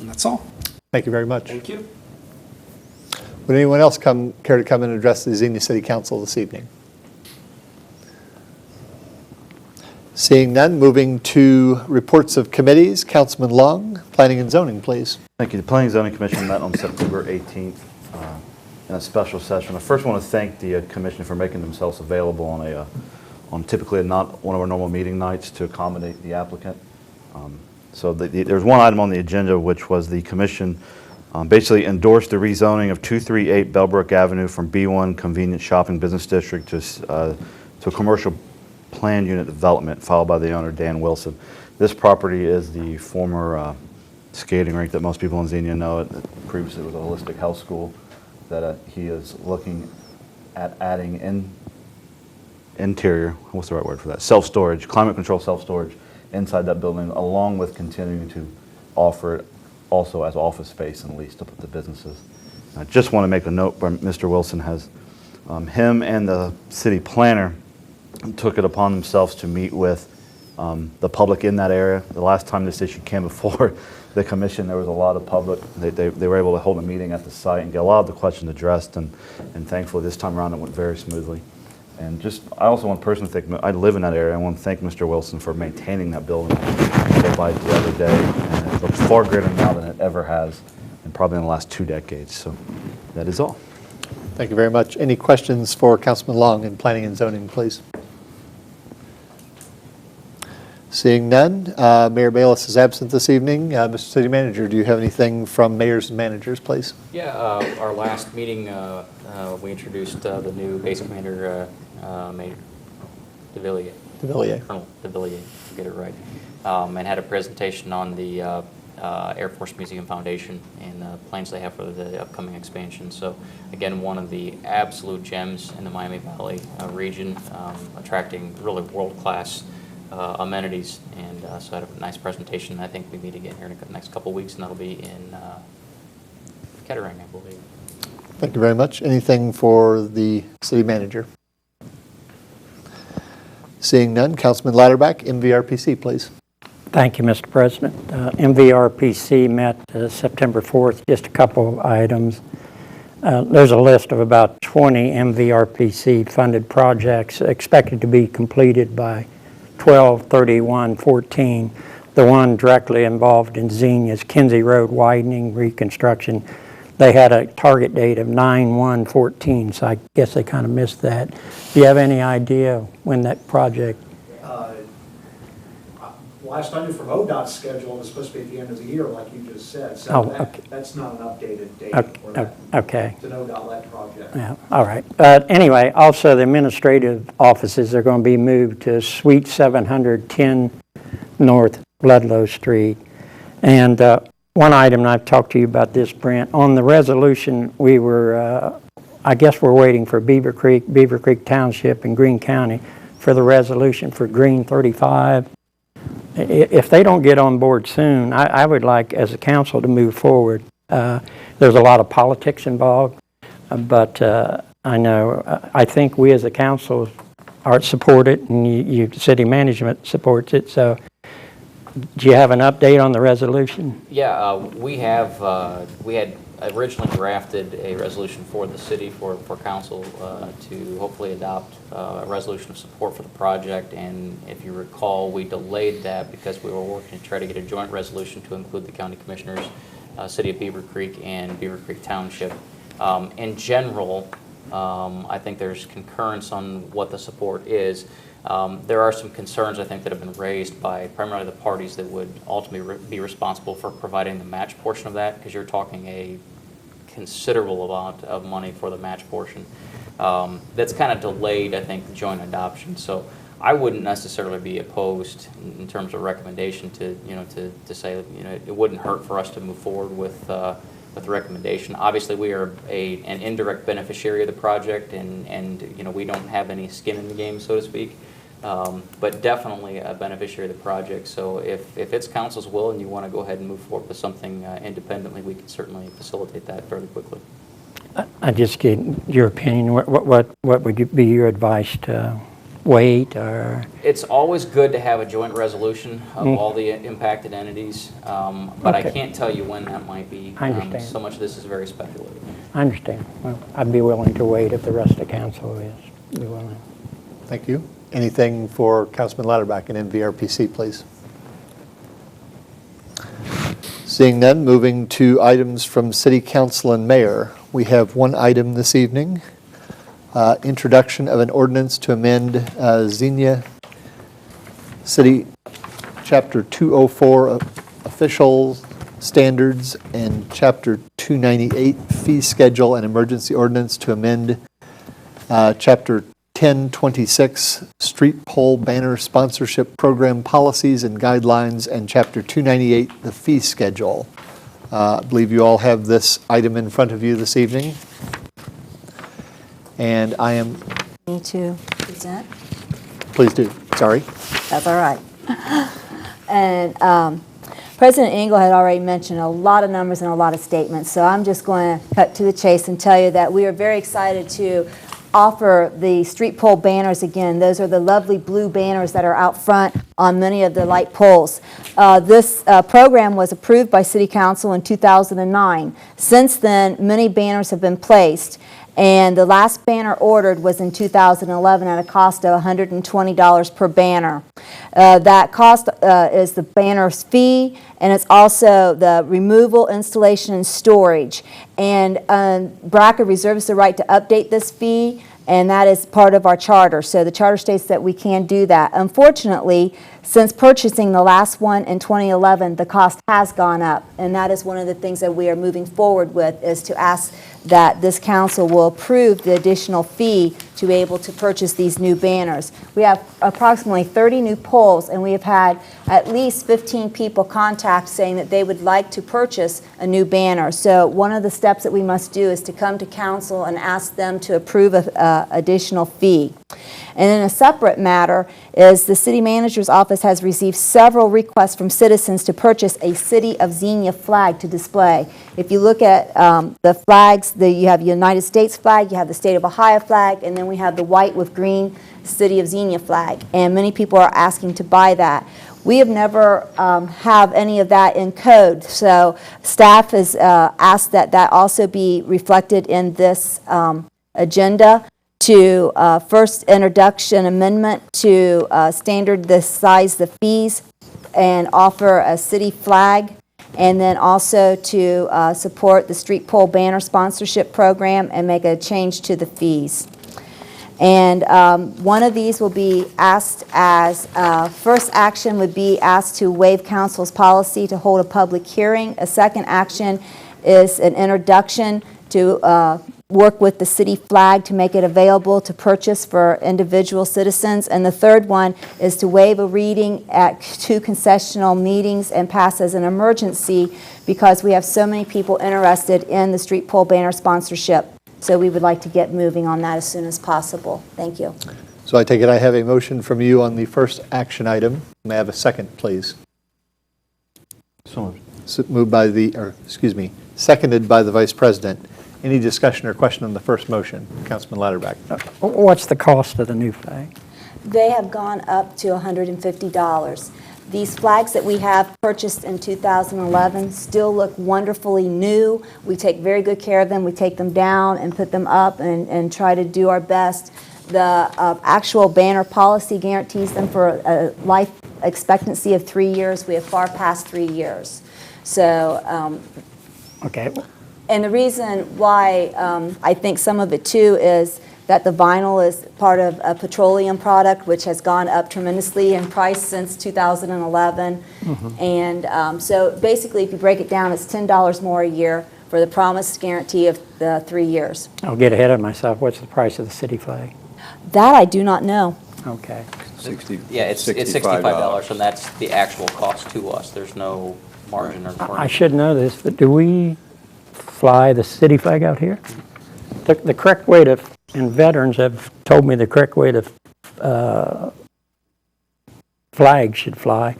Speaker 13: And that's all.
Speaker 1: Thank you very much.
Speaker 13: Thank you.
Speaker 1: Would anyone else care to come and address the Xenia City Council this evening? Seeing none, moving to reports of committees. Councilman Long, Planning and Zoning, please.
Speaker 5: Thank you. The Planning and Zoning Commission met on September 18th in a special session. I first want to thank the commission for making themselves available on typically not one of our normal meeting nights to accommodate the applicant. There's one item on the agenda, which was the commission basically endorsed the rezoning of 238 Bellbrook Avenue from B1 Convenient Shopping Business District to a commercial planned unit development, followed by the owner, Dan Wilson. This property is the former skating rink that most people in Xenia know. It previously was a holistic health school that he is looking at adding interior, what's the right word for that? Self-storage, climate control self-storage inside that building, along with continuing to offer it also as office space and lease to the businesses. I just want to make a note where Mr. Wilson has, him and the city planner took it upon themselves to meet with the public in that area. The last time this issue came before the commission, there was a lot of public. They were able to hold a meeting at the site and get a lot of the questions addressed, and thankfully this time around it went very smoothly. And I also want to personally thank, I live in that area, I want to thank Mr. Wilson for maintaining that building day by the other day, and it looks far greater now than it ever has, and probably in the last 2 decades. So that is all.
Speaker 1: Thank you very much. Any questions for Councilman Long in Planning and Zoning, please? Seeing none, Mayor Bayless is absent this evening. Mr. City Manager, do you have anything from mayors and managers, please?
Speaker 8: Yeah, our last meeting, we introduced the new base commander, Major DeVilliers. Colonel DeVilliers, to get it right, and had a presentation on the Air Force Museum Foundation and the plans they have for the upcoming expansion. So again, one of the absolute gems in the Miami Valley region, attracting really world-class amenities, and so I had a nice presentation. I think we meet again here in the next couple of weeks, and that'll be in Kettering, I believe.
Speaker 1: Thank you very much. Anything for the city manager? Seeing none, Councilman Latterback, MVRPC, please.
Speaker 3: Thank you, Mr. President. MVRPC met September 4th, just a couple of items. There's a list of about 20 MVRPC funded projects expected to be completed by 12/31/14. The one directly involved in Xenia's Kinsey Road widening reconstruction. They had a target date of 9/1/14, so I guess they kind of missed that. Do you have any idea when that project?
Speaker 14: Last I knew from ODOT's schedule, it was supposed to be at the end of the year, like you just said. So
Speaker 3: okay.
Speaker 14: That's not an updated date for that.
Speaker 3: Okay.
Speaker 14: It's an ODOT-led project.
Speaker 3: Yeah, all right. Anyway, also the administrative offices are going to be moved to Suite 710 North Ludlow Street. And one item, and I've talked to you about this, Brent. On the resolution, we were, I guess we're waiting for Beaver Creek Township and Greene County for the resolution for Green 35. If they don't get on board soon, I would like, as a council, to move forward. There's a lot of politics involved, but I think we as a council support it, and city management supports it. So, do you have an update on the resolution?
Speaker 8: Yeah, we had originally drafted a resolution for the city, for council, to hopefully adopt a resolution of support for the project, and if you recall, we delayed that because we were working to try to get a joint resolution to include the county commissioners, City of Beaver Creek, and Beaver Creek Township. In general, I think there's concurrence on what the support is. There are some concerns, I think, that have been raised by primarily the parties that would ultimately be responsible for providing the match portion of that, because you're talking a considerable amount of money for the match portion. That's kind of delayed, I think, the joint adoption. So I wouldn't necessarily be opposed in terms of recommendation to say it wouldn't hurt for us to move forward with the recommendation. Obviously, we are an indirect beneficiary of the project, and we don't have any skin in the game, so to speak. But definitely a beneficiary of the project. So if it's council's will and you want to go ahead and move forward with something independently, we can certainly facilitate that fairly quickly.
Speaker 3: I just get your opinion. What would be your advice to wait, or?
Speaker 8: It's always good to have a joint resolution of all the impacted entities, but
Speaker 3: Okay.
Speaker 8: I can't tell you when that might be.
Speaker 3: I understand.
Speaker 8: So much of this is very speculative.
Speaker 3: I understand. Well, I'd be willing to wait if the rest of the council is willing.
Speaker 1: Thank you. Anything for Councilman Latterback and MVRPC, please? Seeing none, moving to items from City Council and Mayor. We have one item this evening. Introduction of an ordinance to amend Xenia City Chapter 204 Official Standards and Chapter 298 Fee Schedule and Emergency Ordinance to amend Chapter 1026 Street Pole Banner Sponsorship Program Policies and Guidelines, and Chapter 298 the Fee Schedule. I believe you all have this item in front of you this evening. And I am...
Speaker 10: Me to present?
Speaker 1: Please do. Sorry.
Speaker 10: That's all right. And President Engel had already mentioned a lot of numbers and a lot of statements, so I'm just going to cut to the chase and tell you that we are very excited to offer the street pole banners again. Those are the lovely blue banners that are out front on many of the light poles. This program was approved by City Council in 2009. Since then, many banners have been placed, and the last banner ordered was in 2011 at a cost of $120 per banner. That cost is the banner's fee, and it's also the removal, installation, and storage. And BRCA reserves the right to update this fee, and that is part of our charter. So the charter states that we can do that. Unfortunately, since purchasing the last one in 2011, the cost has gone up, and that is one of the things that we are moving forward with, is to ask that this council will approve the additional fee to be able to purchase these new banners. We have approximately 30 new poles, and we have had at least 15 people contact saying that they would like to purchase a new banner. So one of the steps that we must do is to come to council and ask them to approve an additional fee. And in a separate matter is the city manager's office has received several requests from citizens to purchase a City of Xenia flag to display. If you look at the flags, you have the United States flag, you have the state of Ohio flag, and then we have the white with green City of Xenia flag. And many people are asking to buy that. We have never have any of that in code, so staff has asked that that also be reflected in this agenda, to first introduction amendment to standard the size, the fees, and offer a city flag, and then also to support the street pole banner sponsorship program and make a change to the fees. And one of these will be asked as, first action would be asked to waive council's policy to hold a public hearing. A second action is an introduction to work with the city flag to make it available to purchase for individual citizens. And the third one is to waive a reading at 2 concessional meetings and pass as an emergency because we have so many people interested in the street pole banner sponsorship. So we would like to get moving on that as soon as possible. Thank you.
Speaker 1: So I take it I have a motion from you on the first action item. May I have a second, please?
Speaker 5: So
Speaker 1: Moved by seconded by the Vice President. Any discussion or question on the first motion? Councilman Latterback.
Speaker 3: What's the cost of the new flag?
Speaker 10: They have gone up to $150. These flags that we have purchased in 2011 still look wonderfully new. We take very good care of them. We take them down and put them up and try to do our best. The actual banner policy guarantees them for a life expectancy of 3 years. We have far past 3 years. So,
Speaker 3: Okay.
Speaker 10: and the reason why I think some of it too is that the vinyl is part of a petroleum product which has gone up tremendously in price since 2011. And so basically if you break it down, it's $10 more a year for the promised guarantee of the 3 years.
Speaker 3: I'll get ahead of myself. What's the price of the city flag?
Speaker 10: That I do not know.
Speaker 3: Okay.
Speaker 8: Yeah, it's $65, and that's the actual cost to us. There's no margin or
Speaker 3: I
Speaker 8: furniture.
Speaker 3: should know this, but do we fly the city flag out here? The correct way to, and veterans have told me the correct way to flag should fly.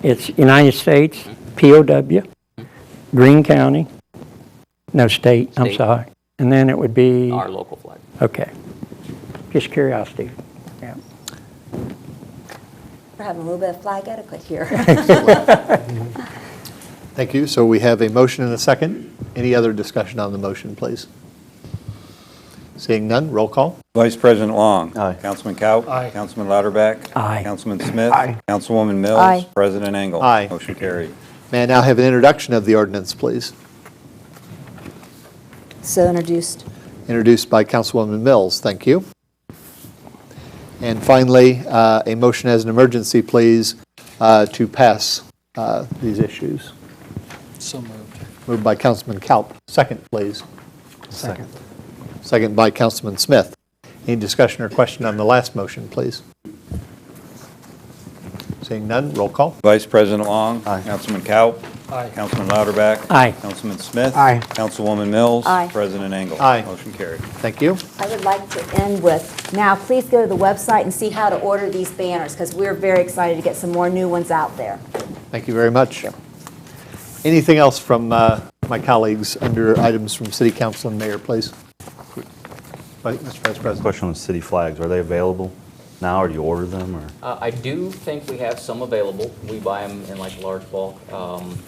Speaker 3: It's United States, POW, Greene County, no state, I'm
Speaker 8: State.
Speaker 3: sorry. And then it would be,
Speaker 8: Our local flag.
Speaker 3: okay. Just curiosity. Yeah.
Speaker 10: We're having a little bit of flag etiquette here.
Speaker 1: Thank you. So we have a motion and a second. Any other discussion on the motion, please? Seeing none, roll call.
Speaker 2: Vice President Long.
Speaker 5: Aye.
Speaker 2: Councilman Kaup.
Speaker 9: Aye.
Speaker 2: Councilman Lauterbach.
Speaker 3: Aye.
Speaker 2: Councilman Smith.
Speaker 3: Aye.
Speaker 2: Councilwoman Mills.
Speaker 10: Aye.
Speaker 2: President Engel.
Speaker 1: Aye.
Speaker 2: Motion carried.
Speaker 1: May I now have an introduction of the ordinance, please?
Speaker 10: So introduced.
Speaker 1: Introduced by Councilwoman Mills. Thank you. And finally, a motion as an emergency, please, to pass these issues.
Speaker 9: So moved.
Speaker 1: Moved by Councilman Kaup. Second, please.
Speaker 3: Second.
Speaker 1: Second by Councilman Smith. Any discussion or question on the last motion, please? Seeing none, roll call.
Speaker 2: Vice President Long.
Speaker 5: Aye.
Speaker 2: Councilman Kaup.
Speaker 9: Aye.
Speaker 2: Councilman Lauterbach.
Speaker 3: Aye.
Speaker 2: Councilman Smith.
Speaker 3: Aye.
Speaker 2: Councilwoman Mills.
Speaker 10: Aye.
Speaker 2: President Engel.
Speaker 1: Aye.
Speaker 2: Motion carried.
Speaker 1: Thank you.
Speaker 10: I would like to end with, now please go to the website and see how to order these banners because we're very excited to get some more new ones out there.
Speaker 1: Thank you very much. Anything else from my colleagues under items from City Council and Mayor, please? Mr. Vice President.
Speaker 5: question on the city flags, are they available now, or do you order them, or?
Speaker 8: I do think we have some available. We buy them in like large bulk.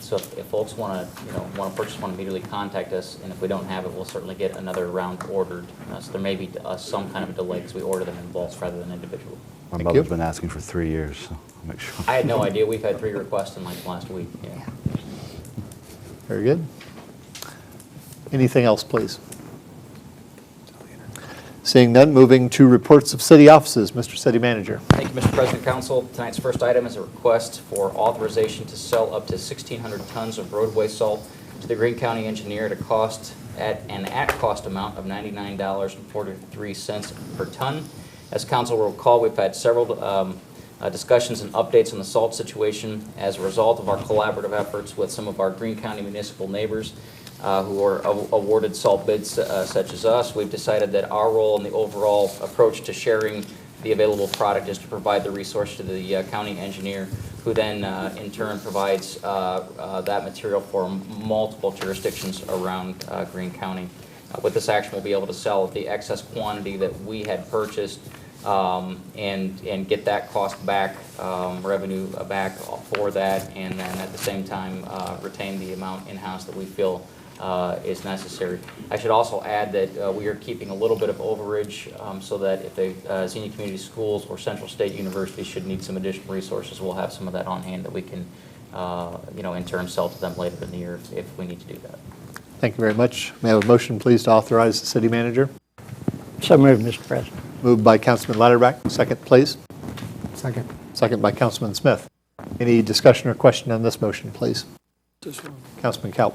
Speaker 8: So if folks want to purchase one, immediately contact us. And if we don't have it, we'll certainly get another round ordered. So there may be some kind of a delay because we order them in bulk rather than individual.
Speaker 5: My
Speaker 1: Thank
Speaker 5: mother's
Speaker 1: you.
Speaker 5: been asking for 3 years, so I'll make sure.
Speaker 8: I had no idea. We've had 3 requests in like last week. Yeah.
Speaker 1: Very good. Anything else, please? Seeing none, moving to reports of city offices. Mr. City Manager.
Speaker 8: Thank you, Mr. President, Council. Tonight's first item is a request for authorization to sell up to 1,600 tons of roadway salt to the Greene County engineer at an at-cost amount of $99.43 per ton. As council will recall, we've had several discussions and updates on the salt situation as a result of our collaborative efforts with some of our Greene County municipal neighbors who are awarded salt bids such as us. We've decided that our role in the overall approach to sharing the available product is to provide the resource to the county engineer, who then in turn provides that material for multiple jurisdictions around Greene County. With this action, we'll be able to sell the excess quantity that we had purchased and get that cost back, revenue back for that, and then at the same time retain the amount in-house that we feel is necessary. I should also add that we are keeping a little bit of overage so that if the Xenia Community Schools or Central State University should need some additional resources, we'll have some of that on hand that we can, in turn sell to them later in the year if we need to do that.
Speaker 1: Thank you very much. May I have a motion, please, to authorize the City Manager?
Speaker 3: So moved, Mr. President.
Speaker 1: Moved by Councilman Latterback. Second, please.
Speaker 11: Second.
Speaker 1: Second by Councilman Smith. Any discussion or question on this motion, please?
Speaker 9: Just one.
Speaker 1: Councilman Kaup.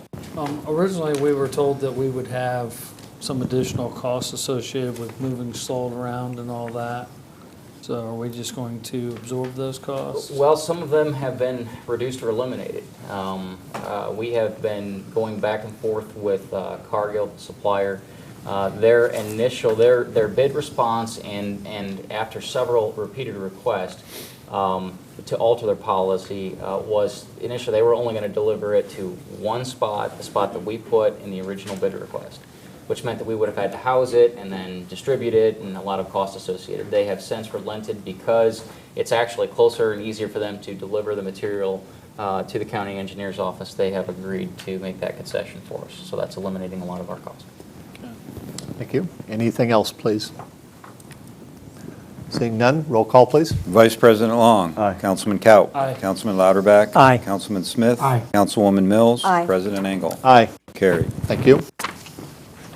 Speaker 9: Originally, we were told that we would have some additional costs associated with moving salt around and all that. So are we just going to absorb those costs?
Speaker 8: Well, some of them have been reduced or eliminated. We have been going back and forth with Cargill, the supplier. Their bid response and after several repeated requests to alter their policy was initially they were only going to deliver it to one spot, the spot that we put in the original bid request, which meant that we would have had to house it and then distribute it and a lot of costs associated. They have since relented because it's actually closer and easier for them to deliver the material to the county engineer's office. They have agreed to make that concession for us, so that's eliminating a lot of our costs.
Speaker 1: Thank you. Anything else, please? Seeing none, roll call, please.
Speaker 2: Vice President Long.
Speaker 5: Aye.
Speaker 2: Councilman Kaut.
Speaker 9: Aye.
Speaker 2: Councilman Lauterbach.
Speaker 3: Aye.
Speaker 2: Councilman Smith.
Speaker 11: Aye.
Speaker 2: Councilwoman Mills.
Speaker 10: Aye.
Speaker 2: President Engel.
Speaker 1: Aye.
Speaker 2: Carried.
Speaker 1: Thank you.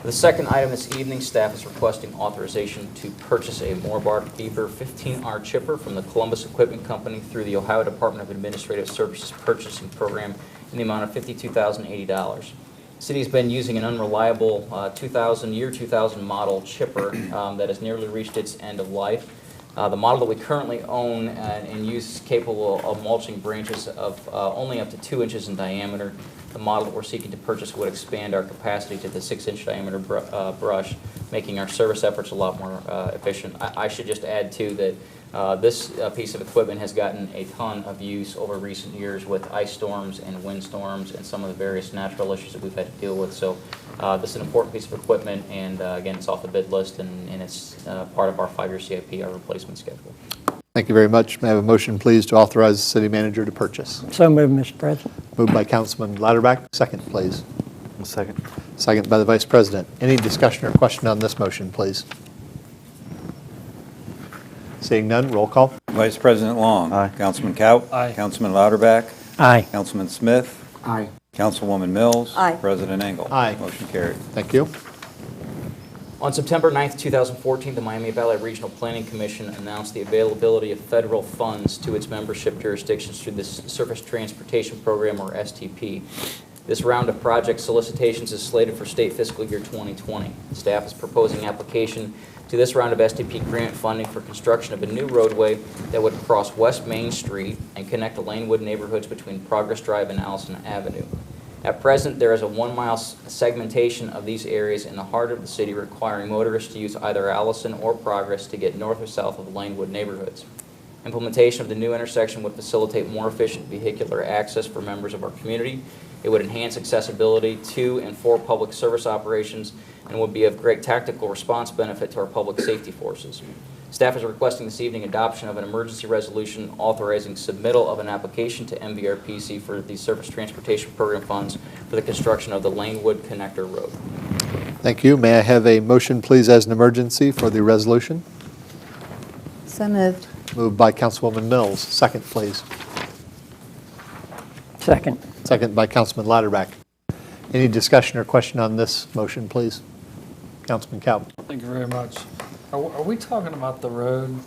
Speaker 8: The second item this evening, staff is requesting authorization to purchase a Morbark Beaver 15R chipper from the Columbus Equipment Company through the Ohio Department of Administrative Services Purchasing Program in the amount of $52,080. The city has been using an unreliable 2000 model chipper that has nearly reached its end of life. The model that we currently own and use is capable of mulching branches of only up to 2 inches in diameter. The model that we're seeking to purchase would expand our capacity to the 6-inch diameter brush, making our service efforts a lot more efficient. I should just add, too, that this piece of equipment has gotten a ton of use over recent years with ice storms and wind storms and some of the various natural issues that we've had to deal with. So this is an important piece of equipment, and again, it's off the bid list, and it's part of our 5-year CIP, our replacement schedule.
Speaker 1: Thank you very much. May I have a motion, please, to authorize the city manager to purchase?
Speaker 3: So moved, Mr. President.
Speaker 1: Moved by Councilman Lauterbach. Second, please.
Speaker 5: Second.
Speaker 1: Second by the Vice President. Any discussion or question on this motion, please? Seeing none, roll call.
Speaker 2: Vice President Long.
Speaker 5: Aye.
Speaker 2: Councilman Kaut.
Speaker 9: Aye.
Speaker 2: Councilman Lauterbach.
Speaker 3: Aye.
Speaker 2: Councilman Smith.
Speaker 11: Aye.
Speaker 2: Councilwoman Mills.
Speaker 10: Aye.
Speaker 2: President Engel.
Speaker 1: Aye.
Speaker 2: Motion carried.
Speaker 1: Thank you.
Speaker 8: On September 9th, 2014, the Miami Valley Regional Planning Commission announced the availability of federal funds to its membership jurisdictions through the Surface Transportation Program, or STP. This round of project solicitations is slated for state fiscal year 2020. Staff is proposing application to this round of STP grant funding for construction of a new roadway that would cross West Main Street and connect the Lanewood neighborhoods between Progress Drive and Allison Avenue. At present, there is a 1-mile segmentation of these areas in the heart of the city requiring motorists to use either Allison or Progress to get north or south of the Lanewood neighborhoods. Implementation of the new intersection would facilitate more efficient vehicular access for members of our community. It would enhance accessibility to and for public service operations and would be of great tactical response benefit to our public safety forces. Staff is requesting this evening adoption of an emergency resolution authorizing submittal of an application to MVRPC for the Surface Transportation Program funds for the construction of the Lanewood Connector Road.
Speaker 1: Thank you. May I have a motion, please, as an emergency for the resolution?
Speaker 10: So moved.
Speaker 1: Moved by Councilwoman Mills. Second, please.
Speaker 3: Second.
Speaker 1: Second by Councilman Lauterbach. Any discussion or question on this motion, please? Councilman Kaut.
Speaker 9: Thank you very much. Are we talking about the road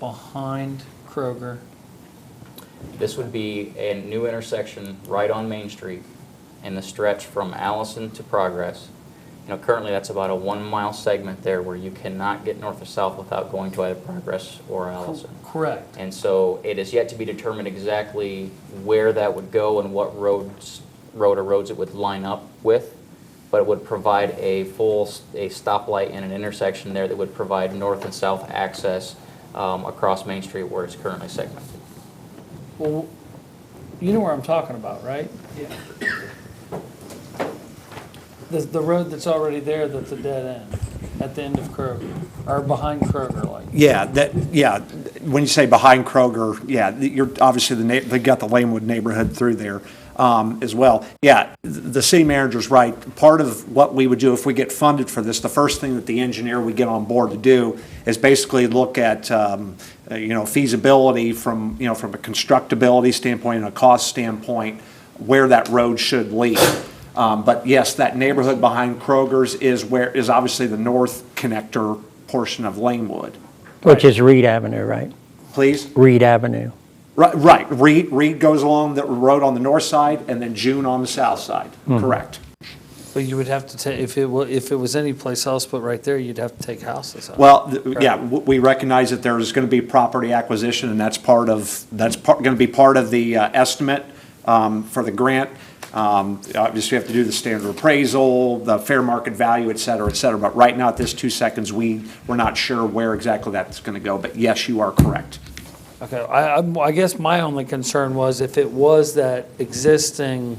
Speaker 9: behind Kroger?
Speaker 8: This would be a new intersection right on Main Street in the stretch from Allison to Progress. You know, currently that's about a 1-mile segment there where you cannot get north or south without going to either Progress or Allison.
Speaker 9: Correct.
Speaker 8: And so it is yet to be determined exactly where that would go and what road or roads it would line up with, but it would provide a stoplight and an intersection there that would provide north and south access across Main Street where it's currently segmented.
Speaker 9: Well, you know where I'm talking about, right?
Speaker 14: Yeah.
Speaker 9: The road that's already there that's a dead end, at the end of Kroger, or behind Kroger, like.
Speaker 14: Yeah, when you say behind Kroger, yeah, you're obviously they got the Lanewood neighborhood through there as well. Yeah, the city manager's right. Part of what we would do if we get funded for this, the first thing that the engineer would get on board to do is basically look at feasibility from a constructability standpoint and a cost standpoint where that road should lead. But yes, that neighborhood behind Kroger's is obviously the north connector portion of Lanewood.
Speaker 3: Which is Reed Avenue, right?
Speaker 14: Please?
Speaker 3: Reed Avenue.
Speaker 14: Right. Reed goes along the road on the north side, and then June on the south side. Correct.
Speaker 9: But you would have to take, if it was any place else but right there, you'd have to take houses out.
Speaker 14: Well, yeah, we recognize that there's going to be property acquisition, and that's going to be part of the estimate for the grant. Obviously, we have to do the standard appraisal, the fair market value, et cetera, et cetera. But right now, at this 2 seconds, we're not sure where exactly that's going to go. But yes, you are correct.
Speaker 9: Okay, I guess my only concern was if it was that existing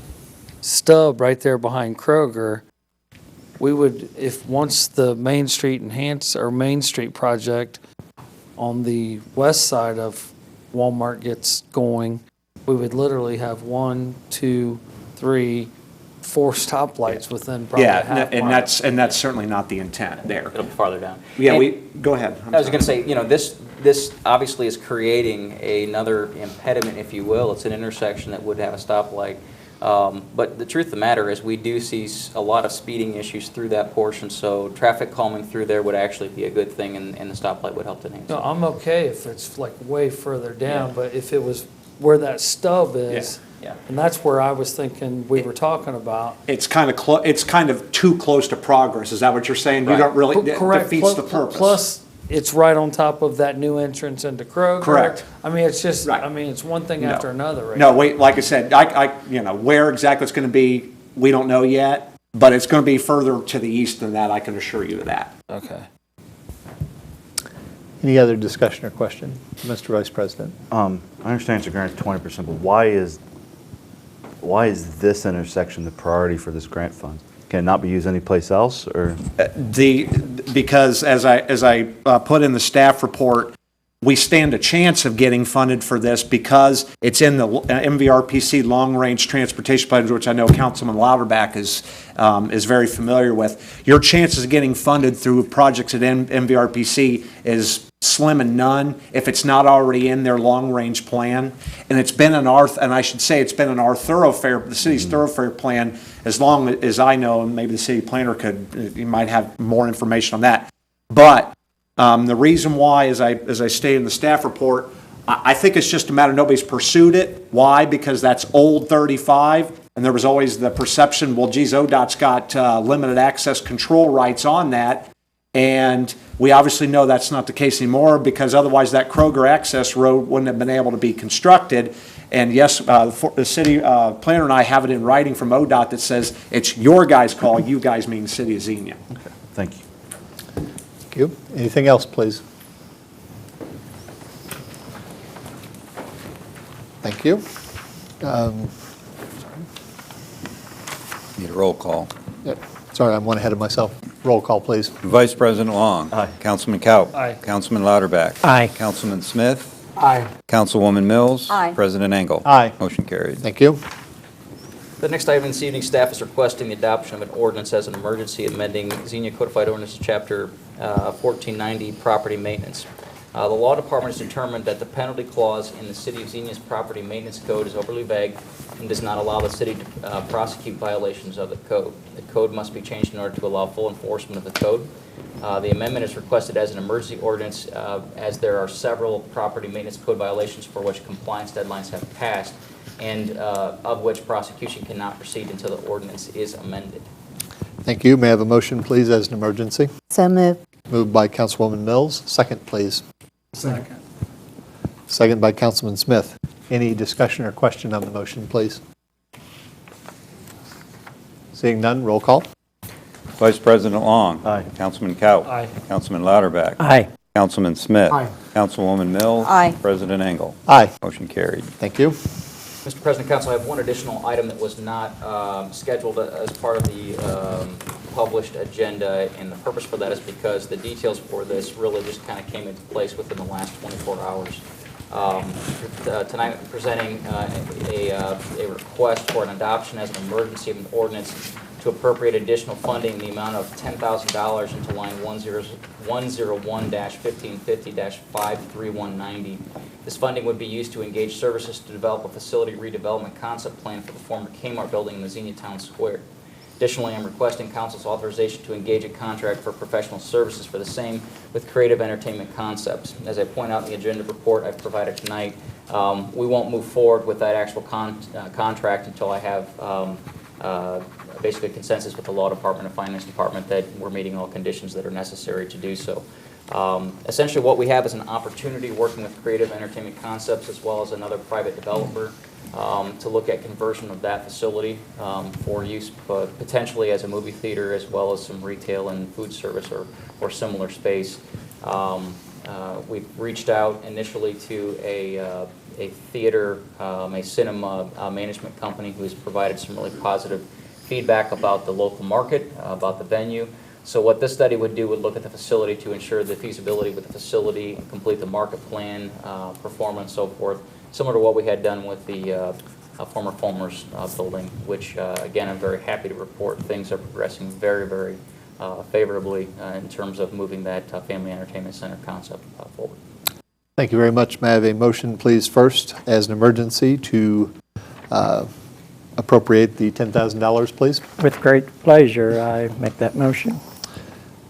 Speaker 9: stub right there behind Kroger, we would, once the Main Street Main Street project on the west side of Walmart gets going, we would literally have 1, 2, 3, 4 stoplights within probably a half
Speaker 14: Yeah,
Speaker 9: mile.
Speaker 14: and that's certainly not the intent there.
Speaker 8: It'll be farther down.
Speaker 14: Yeah,
Speaker 8: And
Speaker 14: go ahead.
Speaker 8: I was going to say, this obviously is creating another impediment, if you will. It's an intersection that would have a stoplight. But the truth of the matter is we do see a lot of speeding issues through that portion, so traffic calming through there would actually be a good thing, and the stoplight would help to enhance it.
Speaker 9: No, I'm okay if it's like way further down, but if it was where that stub is,
Speaker 8: Yeah.
Speaker 9: and that's where I was thinking we were talking about.
Speaker 14: It's kind of too close to progress. Is that what you're saying? You don't really, it
Speaker 9: Correct.
Speaker 14: defeats the purpose.
Speaker 9: Plus, it's right on top of that new entrance into Kroger.
Speaker 14: Correct.
Speaker 9: I mean, it's just,
Speaker 14: Right.
Speaker 9: I mean, it's one thing
Speaker 14: No.
Speaker 9: after another, right?
Speaker 14: No, wait, like I said, where exactly it's going to be, we don't know yet, but it's going to be further to the east than that, I can assure you of that.
Speaker 9: Okay.
Speaker 1: Any other discussion or question? Mr. Vice President?
Speaker 5: I understand it's a grant of 20%, but why is this intersection the priority for this grant fund? Can it not be used anyplace else, or?
Speaker 14: Because as I put in the staff report, we stand a chance of getting funded for this because it's in the MVRPC long-range transportation plan, which I know Councilman Lauterbach is very familiar with. Your chances of getting funded through projects at MVRPC is slim and none if it's not already in their long-range plan. And it's been I should say it's been in our thoroughfare, the city's thoroughfare plan, as long as I know, and maybe the city planner you might have more information on that. But the reason why, as I stated in the staff report, I think it's just a matter nobody's pursued it. Why? Because that's old 35, and there was always the perception, well, geez, ODOT's got limited access control rights on that. And we obviously know that's not the case anymore because otherwise that Kroger access road wouldn't have been able to be constructed. And yes, the city planner and I have it in writing from ODOT that says it's your guys' call. You guys mean the city of Xenia.
Speaker 5: Okay, thank you.
Speaker 1: Thank you. Anything else, please? Thank you.
Speaker 2: Need a roll call.
Speaker 1: Sorry, I'm one ahead of myself. Roll call, please.
Speaker 2: Vice President Long.
Speaker 5: Aye.
Speaker 2: Councilman Kaut.
Speaker 9: Aye.
Speaker 2: Councilman Lauterbach.
Speaker 3: Aye.
Speaker 2: Councilman Smith.
Speaker 11: Aye.
Speaker 2: Councilwoman Mills.
Speaker 10: Aye.
Speaker 2: President Engel.
Speaker 1: Aye.
Speaker 2: Motion carried.
Speaker 1: Thank you.
Speaker 8: The next item this evening, staff is requesting the adoption of an ordinance as an emergency amending Xenia Codified Ordinance Chapter 1490, Property Maintenance. The law department has determined that the penalty clause in the City of Xenia's Property Maintenance Code is overly vague and does not allow the city to prosecute violations of the code. The code must be changed in order to allow full enforcement of the code. The amendment is requested as an emergency ordinance as there are several property maintenance code violations for which compliance deadlines have passed and of which prosecution cannot proceed until the ordinance is amended.
Speaker 1: Thank you. May I have a motion, please, as an emergency?
Speaker 10: So moved.
Speaker 1: Moved by Councilwoman Mills. Second, please.
Speaker 11: Second.
Speaker 1: Second by Councilman Smith. Any discussion or question on the motion, please? Seeing none, roll call.
Speaker 2: Vice President Long.
Speaker 5: Aye.
Speaker 2: Councilman Kaut.
Speaker 9: Aye.
Speaker 2: Councilman Lauterbach.
Speaker 3: Aye.
Speaker 2: Councilman Smith.
Speaker 11: Aye.
Speaker 2: Councilwoman Mills.
Speaker 10: Aye.
Speaker 2: President Engel.
Speaker 1: Aye.
Speaker 2: Motion carried.
Speaker 1: Thank you.
Speaker 8: Mr. President, Council, I have one additional item that was not scheduled as part of the published agenda, and the purpose for that is because the details for this really just kind of came into place within the last 24 hours. Tonight, I'm presenting a request for an adoption as an emergency of an ordinance to appropriate additional funding in the amount of $10,000 into line 101-1550-53190. This funding would be used to engage services to develop a facility redevelopment concept plan for the former Kmart building in the Xenia Town Square. Additionally, I'm requesting Council's authorization to engage a contract for professional services for the same with Creative Entertainment Concepts. As I point out in the agenda report I've provided tonight, we won't move forward with that actual contract until I have basically consensus with the law department and finance department that we're meeting all conditions that are necessary to do so. Essentially, what we have is an opportunity working with Creative Entertainment Concepts as well as another private developer to look at conversion of that facility for use potentially as a movie theater as well as some retail and food service or similar space. We've reached out initially to a theater, a cinema management company who has provided some really positive feedback about the local market, about the venue. So what this study would do would look at the facility to ensure the feasibility with the facility, complete the market plan, performance, so forth, similar to what we had done with the former Fulmer's building, which again, I'm very happy to report things are progressing very, very favorably in terms of moving that family entertainment center concept forward.
Speaker 1: Thank you very much. May I have a motion, please, first, as an emergency to appropriate the $10,000, please?
Speaker 3: With great pleasure, I make that motion.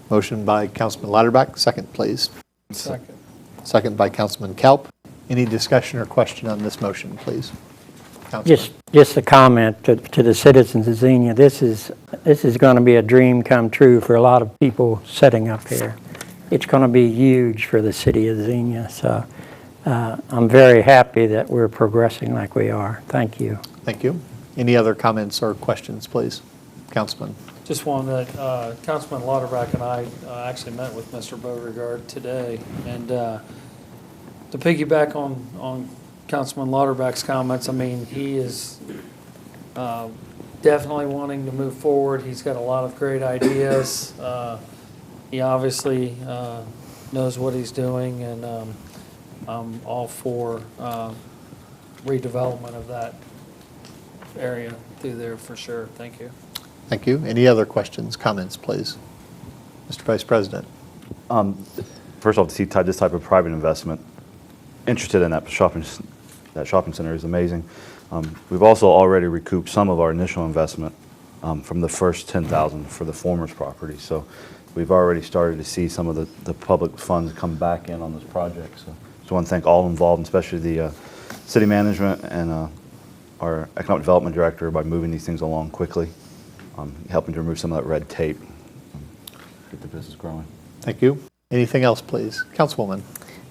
Speaker 1: Motion by Councilman Lauterbach, second, please.
Speaker 9: Second.
Speaker 1: Second by Councilman Kalp. Any discussion or question on this motion, please? Councilman.
Speaker 3: Just a comment to the citizens of Xenia. This is going to be a dream come true for a lot of people sitting up here. It's going to be huge for the city of Xenia. So I'm very happy that we're progressing like we are. Thank you.
Speaker 1: Thank you. Any other comments or questions, please? Councilman.
Speaker 9: Just one that Councilman Lauterbach and I actually met with Mr. Beauregard today. And to piggyback on Councilman Lauterbach's comments, I mean, he is definitely wanting to move forward. He's got a lot of great ideas. He obviously knows what he's doing, and I'm all for redevelopment of that area through there for sure. Thank you.
Speaker 1: Thank you. Any other questions, comments, please? Mr. Vice President.
Speaker 5: First off, to see this type of private investment, interested in that shopping center is amazing. We've also already recouped some of our initial investment from the first $10,000 for the Fulmer's property. So we've already started to see some of the public funds come back in on this project. So just want to thank all involved, especially the city management and our economic development director by moving these things along quickly, helping to remove some of that red tape, get the business growing.
Speaker 1: Thank you. Anything else, please? Councilwoman.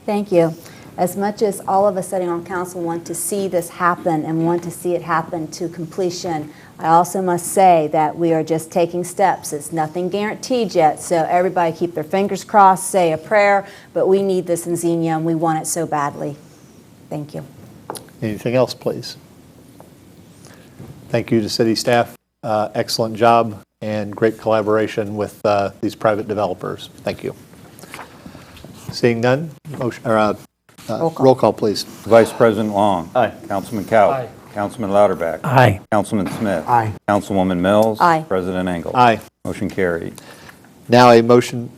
Speaker 10: Thank you. As much as all of us sitting on council want to see this happen and want to see it happen to completion, I also must say that we are just taking steps. It's nothing guaranteed yet, so everybody keep their fingers crossed, say a prayer, but we need this in Xenia and we want it so badly. Thank you.
Speaker 1: Anything else, please? Thank you to city staff. Excellent job and great collaboration with these private developers. Thank you. Seeing none, motion, roll call, please.
Speaker 2: Vice President Long.
Speaker 5: Aye.
Speaker 2: Councilman Kalp.
Speaker 9: Aye.
Speaker 2: Councilman Lauterbach.
Speaker 3: Aye.
Speaker 2: Councilman Smith.
Speaker 11: Aye.
Speaker 2: Councilwoman Mills.
Speaker 10: Aye.
Speaker 2: President Engel.
Speaker 1: Aye.
Speaker 2: Motion carried.
Speaker 1: Now a motion.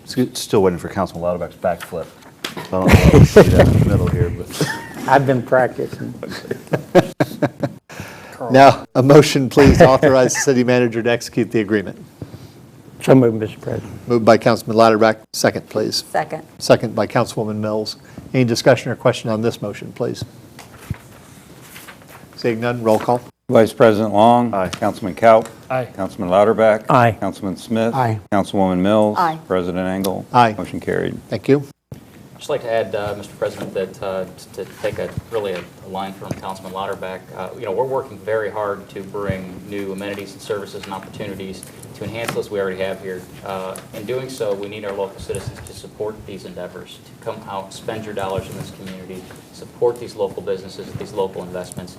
Speaker 5: Still waiting for Councilman Lauterbach's backflip. I don't know if you see that in the middle here, but
Speaker 3: I've been practicing.
Speaker 1: Now a motion, please, to authorize the city manager to execute the agreement.
Speaker 3: So moved, Mr. President.
Speaker 1: Moved by Councilman Lauterbach. Second, please.
Speaker 10: Second.
Speaker 1: Second by Councilwoman Mills. Any discussion or question on this motion, please? Seeing none, roll call.
Speaker 2: Vice President Long.
Speaker 5: Aye.
Speaker 2: Councilman Kalp.
Speaker 9: Aye.
Speaker 2: Councilman Lauterbach.
Speaker 3: Aye.
Speaker 2: Councilman Smith.
Speaker 11: Aye.
Speaker 2: Councilwoman Mills.
Speaker 10: Aye.
Speaker 2: President Engel.
Speaker 1: Aye.
Speaker 2: Motion carried.
Speaker 1: Thank you.
Speaker 8: Just like to add, Mr. President, that to take a line from Councilman Lauterbach, we're working very hard to bring new amenities and services and opportunities to enhance those we already have here. In doing so, we need our local citizens to support these endeavors, to come out, spend your dollars in this community, support these local businesses, these local investments.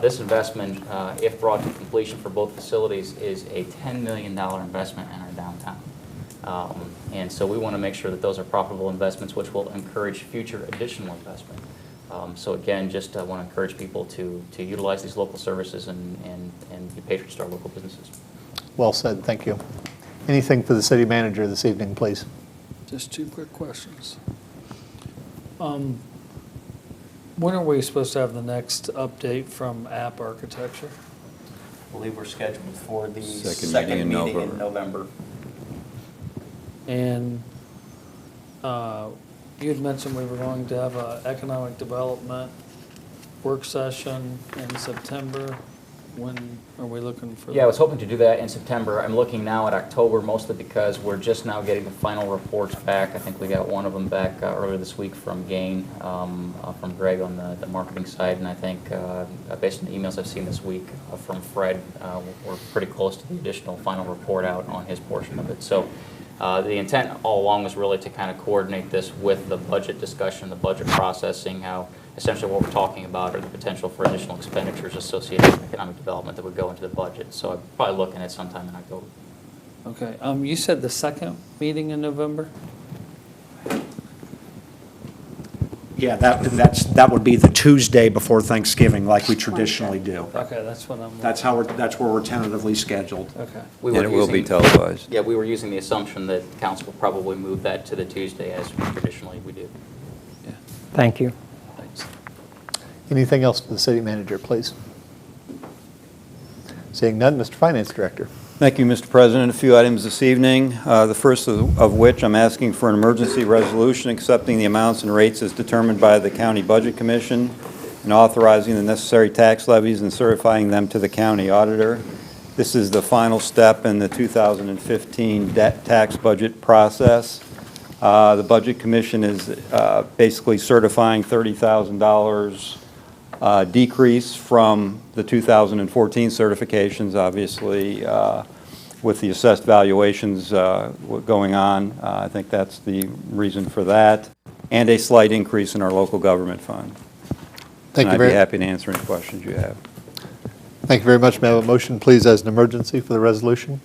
Speaker 8: This investment, if brought to completion for both facilities, is a $10 million investment in our downtown. And so we want to make sure that those are profitable investments, which will encourage future additional investment. So again, just want to encourage people to utilize these local services and be patrons to our local businesses.
Speaker 1: Well said. Thank you. Anything for the city manager this evening, please?
Speaker 9: Just two quick questions. When are we supposed to have the next update from App Architecture?
Speaker 8: I believe we're scheduled for the
Speaker 2: Second meeting in
Speaker 8: November.
Speaker 9: And you had mentioned we were going to have an economic development work session in September. When are we looking for?
Speaker 8: Yeah, I was hoping to do that in September. I'm looking now at October, mostly because we're just now getting the final reports back. I think we got one of them back earlier this week from Gain, from Greg on the marketing side, and I think based on the emails I've seen this week from Fred, we're pretty close to the additional final report out on his portion of it. So the intent all along was really to kind of coordinate this with the budget discussion, the budget processing, how essentially what we're talking about are the potential for additional expenditures associated with economic development that would go into the budget. So I'm probably looking at sometime in October.
Speaker 9: Okay, you said the second meeting in November?
Speaker 14: Yeah, that would be the Tuesday before Thanksgiving, like we traditionally do.
Speaker 9: Okay, that's what I'm.
Speaker 14: That's where we're tentatively scheduled.
Speaker 9: Okay.
Speaker 8: We
Speaker 2: And
Speaker 8: were
Speaker 2: it will be
Speaker 8: using-
Speaker 2: televised.
Speaker 8: Yeah, we were using the assumption that council will probably move that to the Tuesday as traditionally we do.
Speaker 3: Thank you.
Speaker 9: Thanks.
Speaker 1: Anything else for the city manager, please? Seeing none, Mr. Finance Director.
Speaker 2: Thank you, Mr. President. A few items this evening, the first of which I'm asking for an emergency resolution accepting the amounts and rates as determined by the County Budget Commission and authorizing the necessary tax levies and certifying them to the county auditor. This is the final step in the 2015 debt tax budget process. The Budget Commission is basically certifying $30,000 decrease from the 2014 certifications, obviously, with the assessed valuations going on. I think that's the reason for that, and a slight increase in our local government fund.
Speaker 1: Thank you
Speaker 2: And I'd
Speaker 1: very
Speaker 2: be happy to answer any questions you have.
Speaker 1: Thank you very much. May I have a motion, please, as an emergency for the resolution?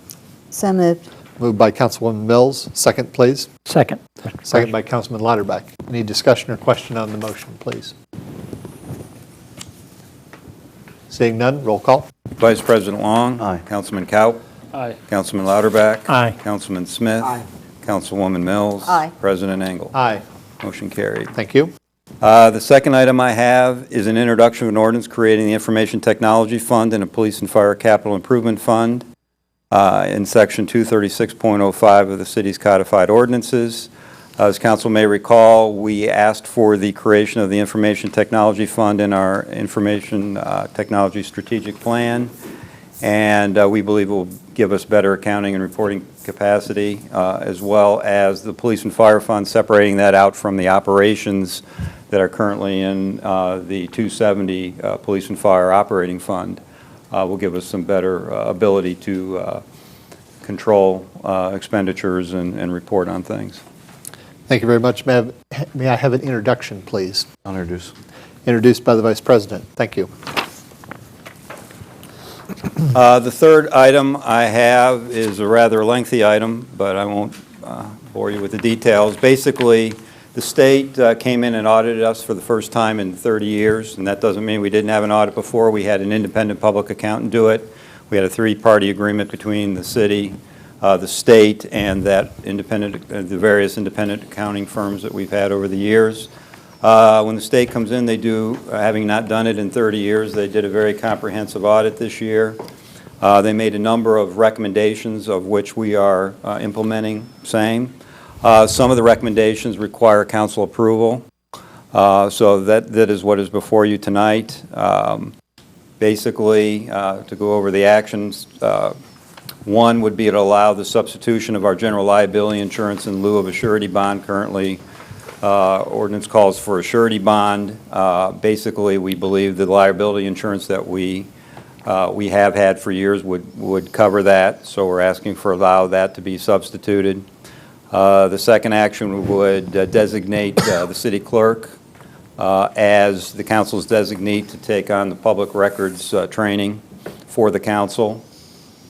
Speaker 10: So moved.
Speaker 1: Moved by Councilwoman Mills. Second, please.
Speaker 3: Second.
Speaker 1: Second by Councilman Lauterbach. Any discussion or question on the motion, please? Seeing none, roll call.
Speaker 2: Vice President Long.
Speaker 5: Aye.
Speaker 2: Councilman Kaup.
Speaker 9: Aye.
Speaker 2: Councilman Lauterbach.
Speaker 3: Aye.
Speaker 2: Councilman Smith.
Speaker 6: Aye.
Speaker 2: Councilwoman Mills.
Speaker 10: Aye.
Speaker 2: President Engel.
Speaker 1: Aye.
Speaker 2: Motion carried.
Speaker 1: Thank you.
Speaker 2: The second item I have is an introduction of an ordinance creating the Information Technology Fund and a Police and Fire Capital Improvement Fund in Section 236.05 of the city's codified ordinances. As council may recall, we asked for the creation of the Information Technology Fund in our Information Technology Strategic Plan, and we believe it will give us better accounting and reporting capacity, as well as the Police and Fire Fund, separating that out from the operations that are currently in the 270 Police and Fire Operating Fund. Will give us some better ability to control expenditures and report on things.
Speaker 1: Thank you very much. May I have an introduction, please?
Speaker 5: I'll introduce.
Speaker 1: Introduced by the Vice President. Thank you.
Speaker 2: The third item I have is a rather lengthy item, but I won't bore you with the details. Basically, the state came in and audited us for the first time in 30 years, and that doesn't mean we didn't have an audit before. We had an independent public accountant do it. We had a three-party agreement between the city, the state, and that independent, the various independent accounting firms that we've had over the years. When the state comes in, they do, having not done it in 30 years, they did a very comprehensive audit this year. They made a number of recommendations, of which we are implementing same. Some of the recommendations require council approval, so that is what is before you tonight. Basically, to go over the actions, one would be to allow the substitution of our general liability insurance in lieu of a surety bond. Currently, ordinance calls for a surety bond. Basically, we believe the liability insurance that we have had for years would cover that, so we're asking for allow that to be substituted. The second action would designate the city clerk as the council's designee to take on the public records training for the council.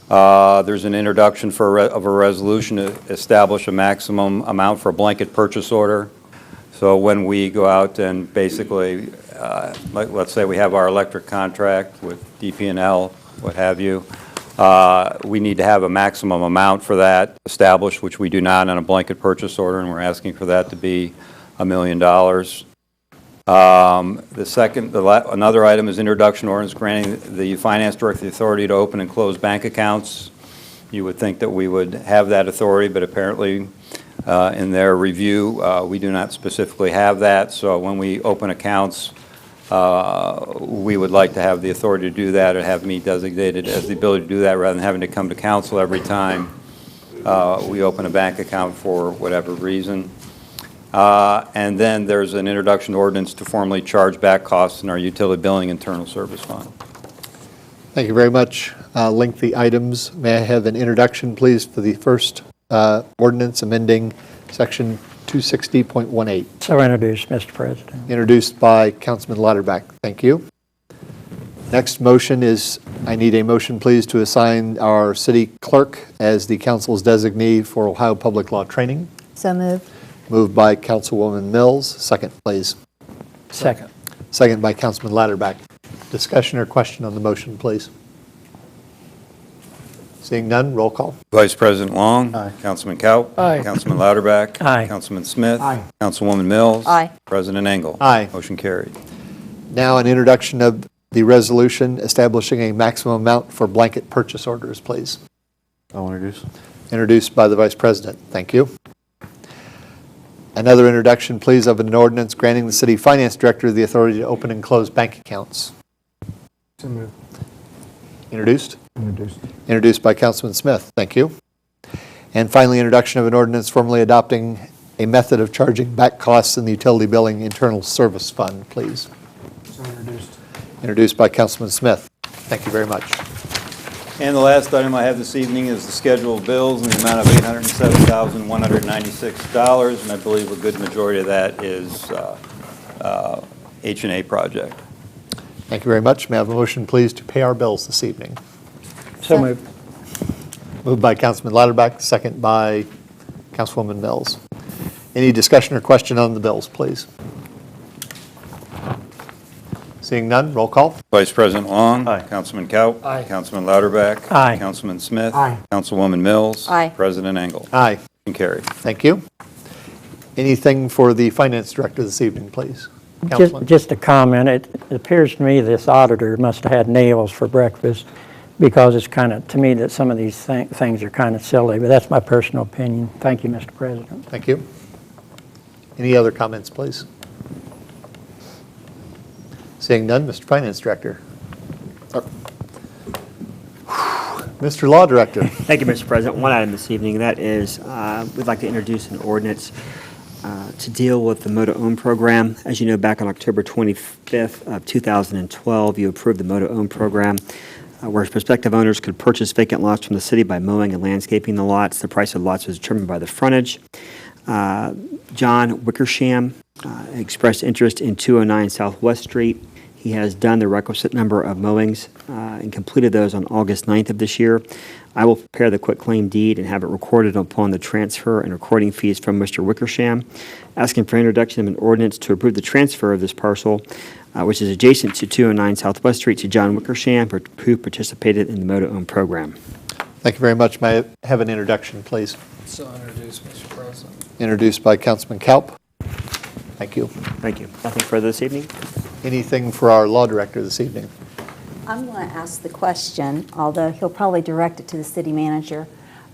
Speaker 2: There's an introduction of a resolution to establish a maximum amount for a blanket purchase order. So when we go out and basically, let's say we have our electric contract with DP&L, what have you, we need to have a maximum amount for that established, which we do not on a blanket purchase order, and we're asking for that to be $1 million. Another item is introduction ordinance granting the finance director the authority to open and close bank accounts. You would think that we would have that authority, but apparently in their review, we do not specifically have that. So when we open accounts, we would like to have the authority to do that, or have me designated as the ability to do that, rather than having to come to council every time we open a bank account for whatever reason. And then there's an introduction ordinance to formally charge back costs in our utility billing internal service fund.
Speaker 1: Thank you very much. Lengthy items. May I have an introduction, please, for the first ordinance amending Section 260.18?
Speaker 3: So introduced, Mr. President.
Speaker 1: Introduced by Councilman Lauterbach. Thank you. Next motion is, I need a motion, please, to assign our city clerk as the council's designee for Ohio Public Law Training.
Speaker 10: So moved.
Speaker 1: Moved by Councilwoman Mills. Second, please.
Speaker 3: Second.
Speaker 1: Second by Councilman Lauterbach. Discussion or question on the motion, please? Seeing none, roll call.
Speaker 2: Vice President Long.
Speaker 1: Aye.
Speaker 2: Councilman Kaup.
Speaker 9: Aye.
Speaker 2: Councilman Lauterbach.
Speaker 3: Aye.
Speaker 2: Councilman Smith.
Speaker 11: Aye.
Speaker 2: Councilwoman Mills.
Speaker 10: Aye.
Speaker 2: President Engel.
Speaker 1: Aye.
Speaker 2: Motion carried.
Speaker 1: Now an introduction of the resolution establishing a maximum amount for blanket purchase orders, please.
Speaker 5: I'll introduce.
Speaker 1: Introduced by the Vice President. Thank you. Another introduction, please, of an ordinance granting the City Finance Director the authority to open and close bank accounts.
Speaker 11: So moved.
Speaker 1: Introduced?
Speaker 11: Introduced.
Speaker 1: Introduced by Councilman Smith. Thank you. And finally, introduction of an ordinance formally adopting a method of charging back costs in the utility billing internal service fund, please.
Speaker 11: So introduced.
Speaker 1: Introduced by Councilman Smith. Thank you very much.
Speaker 2: And the last item I have this evening is the schedule of bills in the amount of $807,196, and I believe a good majority of that is H&A project.
Speaker 1: Thank you very much. May I have a motion, please, to pay our bills this evening?
Speaker 3: So moved.
Speaker 1: Moved by Councilman Lauterbach, second by Councilwoman Mills. Any discussion or question on the bills, please? Seeing none, roll call.
Speaker 2: Vice President Long.
Speaker 5: Aye.
Speaker 2: Councilman Kaup.
Speaker 9: Aye.
Speaker 2: Councilman Lauterbach.
Speaker 3: Aye.
Speaker 2: Councilman Smith.
Speaker 11: Aye.
Speaker 2: Councilwoman Mills.
Speaker 10: Aye.
Speaker 2: President Engel.
Speaker 1: Aye.
Speaker 2: Motion carried.
Speaker 1: Thank you. Anything for the Finance Director this evening, please? Councilman?
Speaker 3: Just a comment. It appears to me this auditor must have had nails for breakfast, because it's kind of, to me, that some of these things are kind of silly, but that's my personal opinion. Thank you, Mr. President.
Speaker 1: Thank you. Any other comments, please? Seeing none, Mr. Finance Director. Mr. Law Director.
Speaker 15: Thank you, Mr. President. One item this evening, that is, we'd like to introduce an ordinance to deal with the Moto Own program. As you know, back on October 25th of 2012, you approved the Moto Own program, where prospective owners could purchase vacant lots from the city by mowing and landscaping the lots. The price of the lots was determined by the frontage. John Wickersham expressed interest in 209 Southwest Street. He has done the requisite number of mowings and completed those on August 9th of this year. I will prepare the quitclaim deed and have it recorded upon the transfer and recording fees from Mr. Wickersham. Asking for introduction of an ordinance to approve the transfer of this parcel, which is adjacent to 209 Southwest Street, to John Wickersham, who participated in the Moto Own program.
Speaker 1: Thank you very much. May I have an introduction, please?
Speaker 9: So introduced, Mr. President.
Speaker 1: Introduced by Councilman Kaup. Thank you.
Speaker 15: Thank you. Nothing further this evening?
Speaker 1: Anything for our Law Director this evening?
Speaker 10: I'm going to ask the question, although he'll probably direct it to the city manager.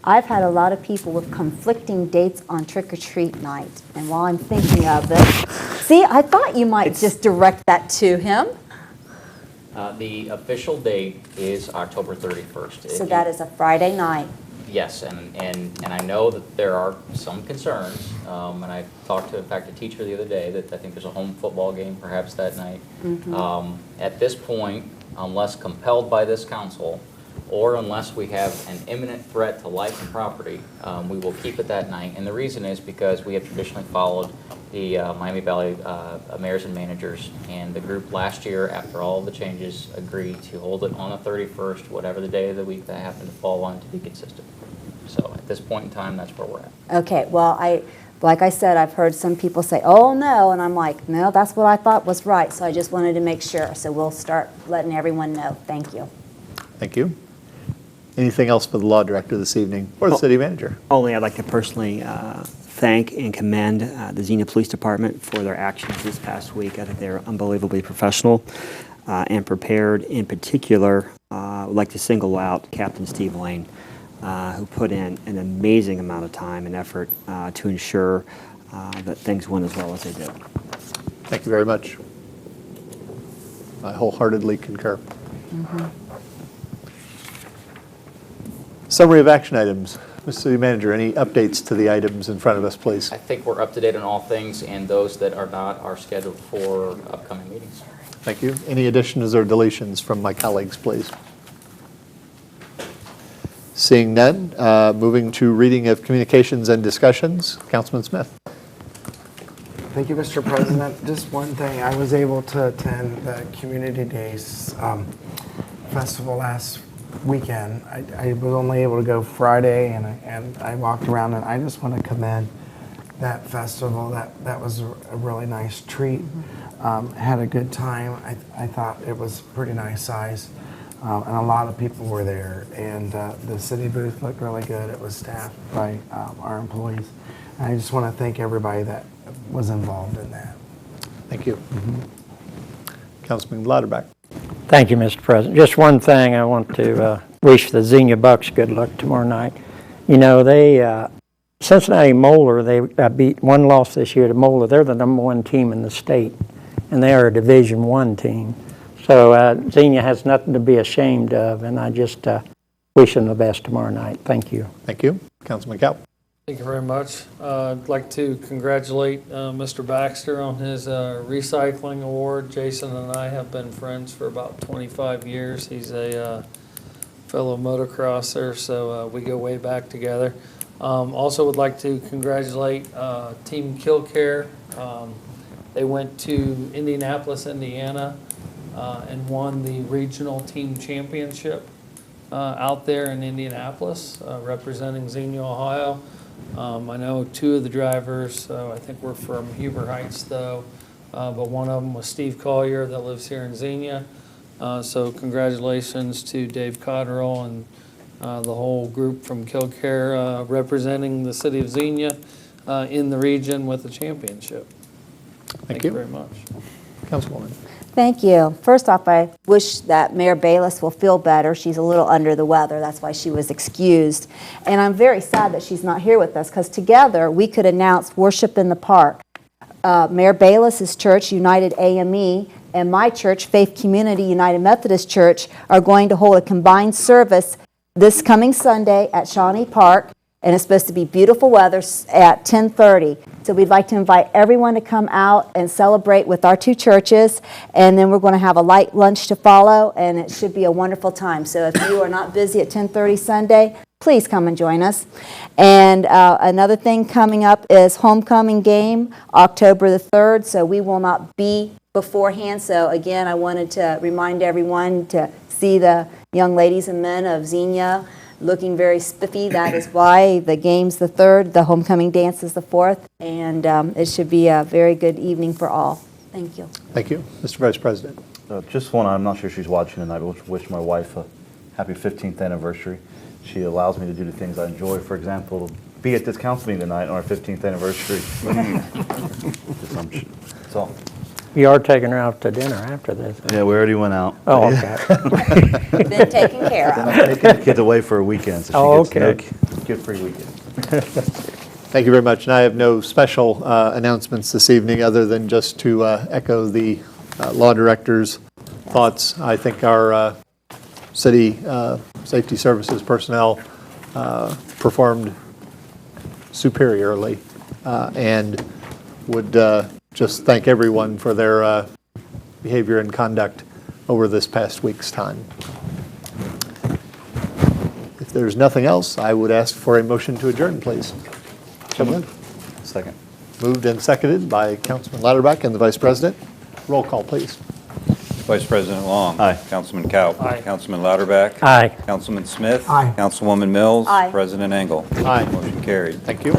Speaker 10: I've had a lot of people with conflicting dates on trick-or-treat night, and while I'm thinking of it, see, I thought you might just direct that to him.
Speaker 8: The official date is October 31st.
Speaker 10: So that is a Friday night.
Speaker 8: Yes, and I know that there are some concerns, and I talked to, in fact, a teacher the other day that I think there's a home football game perhaps that night. At this point, unless compelled by this council, or unless we have an imminent threat to life and property, we will keep it that night. And the reason is because we have traditionally followed the Miami Valley mayors and managers, and the group last year, after all the changes, agreed to hold it on the 31st, whatever the day of the week that happened to fall on, to be consistent. So at this point in time, that's where we're at.
Speaker 10: Okay, well, like I said, I've heard some people say, oh, no, and I'm like, no, that's what I thought was right, so I just wanted to make sure. So we'll start letting everyone know. Thank you.
Speaker 1: Thank you. Anything else for the Law Director this evening, or the City Manager?
Speaker 15: Only I'd like to personally thank and commend the Xenia Police Department for their actions this past week. I think they were unbelievably professional and prepared. In particular, I would like to single out Captain Steve Lane, who put in an amazing amount of time and effort to ensure that things went as well as they did.
Speaker 1: Thank you very much. I wholeheartedly concur. Summary of action items. Mr. City Manager, any updates to the items in front of us, please?
Speaker 8: I think we're up to date on all things, and those that are not are scheduled for upcoming meetings.
Speaker 1: Thank you. Any additions or deletions from my colleagues, please? Seeing none, moving to reading of communications and discussions. Councilman Smith.
Speaker 11: Thank you, Mr. President. Just one thing, I was able to attend the Community Days festival last weekend. I was only able to go Friday, and I walked around, and I just want to commend that festival. That was a really nice treat. Had a good time. I thought it was pretty nice size, and a lot of people were there. And the city booth looked really good. It was staffed by our employees. And I just want to thank everybody that was involved in that.
Speaker 1: Thank you. Councilman Lauterbach.
Speaker 3: Thank you, Mr. President. Just one thing, I want to wish the Xenia Bucks good luck tomorrow night. You know, Cincinnati Moeller, they beat one loss this year to Moeller. They're the #1 team in the state, and they are a Division I team. So Xenia has nothing to be ashamed of, and I just wish them the best tomorrow night. Thank you.
Speaker 1: Thank you. Councilman Cowell.
Speaker 9: Thank you very much. I'd like to congratulate Mr. Baxter on his recycling award. Jason and I have been friends for about 25 years. He's a fellow motocrosser, so we go way back together. Also would like to congratulate Team Killcare. They went to Indianapolis, Indiana, and won the regional team championship out there in Indianapolis, representing Xenia, Ohio. I know two of the drivers, I think we're from Huber Heights though, but one of them was Steve Collier that lives here in Xenia. So congratulations to Dave Cotterill and the whole group from Killcare representing the city of Xenia in the region with the championship. Thank you very much.
Speaker 1: Councilwoman.
Speaker 10: Thank you. First off, I wish that Mayor Bayless will feel better. She's a little under the weather. That's why she was excused. And I'm very sad that she's not here with us, because together we could announce Worship in the Park. Mayor Bayless's church, United AME, and my church, Faith Community United Methodist Church, are going to hold a combined service this coming Sunday at Shawnee Park, and it's supposed to be beautiful weather at 10:30. So we'd like to invite everyone to come out and celebrate with our two churches, and then we're going to have a light lunch to follow, and it should be a wonderful time. So if you are not busy at 10:30 Sunday, please come and join us. And another thing coming up is homecoming game, October the 3rd, so we will not be beforehand. So again, I wanted to remind everyone to see the young ladies and men of Xenia looking very spiffy. That is why the game's the 3rd, the homecoming dance is the 4th, and it should be a very good evening for all. Thank you.
Speaker 1: Thank you. Mr. Vice President.
Speaker 5: Just want to, I'm not sure she's watching tonight, but wish my wife a happy 15th anniversary. She allows me to do the things I enjoy. For example, be at this council meeting tonight on our 15th anniversary. That's all.
Speaker 3: You are taking her out to dinner after this.
Speaker 5: Yeah, we already went out.
Speaker 3: Oh, okay.
Speaker 10: Been taken care of.
Speaker 5: Taking the kids away for a weekend, so she gets no kid-free weekend.
Speaker 1: Thank you very much. And I have no special announcements this evening other than just to echo the law director's thoughts. I think our city safety services personnel performed superiorly and would just thank everyone for their behavior and conduct over this past week's time. If there's nothing else, I would ask for a motion to adjourn, please.
Speaker 5: Second.
Speaker 1: Moved and seconded by Councilman Lauterbach and the Vice President. Roll call, please.
Speaker 2: Vice President Long.
Speaker 5: Aye.
Speaker 2: Councilman Cowell.
Speaker 9: Aye.
Speaker 2: Councilman Lauterbach.
Speaker 3: Aye.
Speaker 2: Councilman Smith.
Speaker 11: Aye.
Speaker 2: Councilwoman Mills.
Speaker 10: Aye.
Speaker 2: President Engel.
Speaker 1: Aye.
Speaker 2: Motion carried.
Speaker 1: Thank you.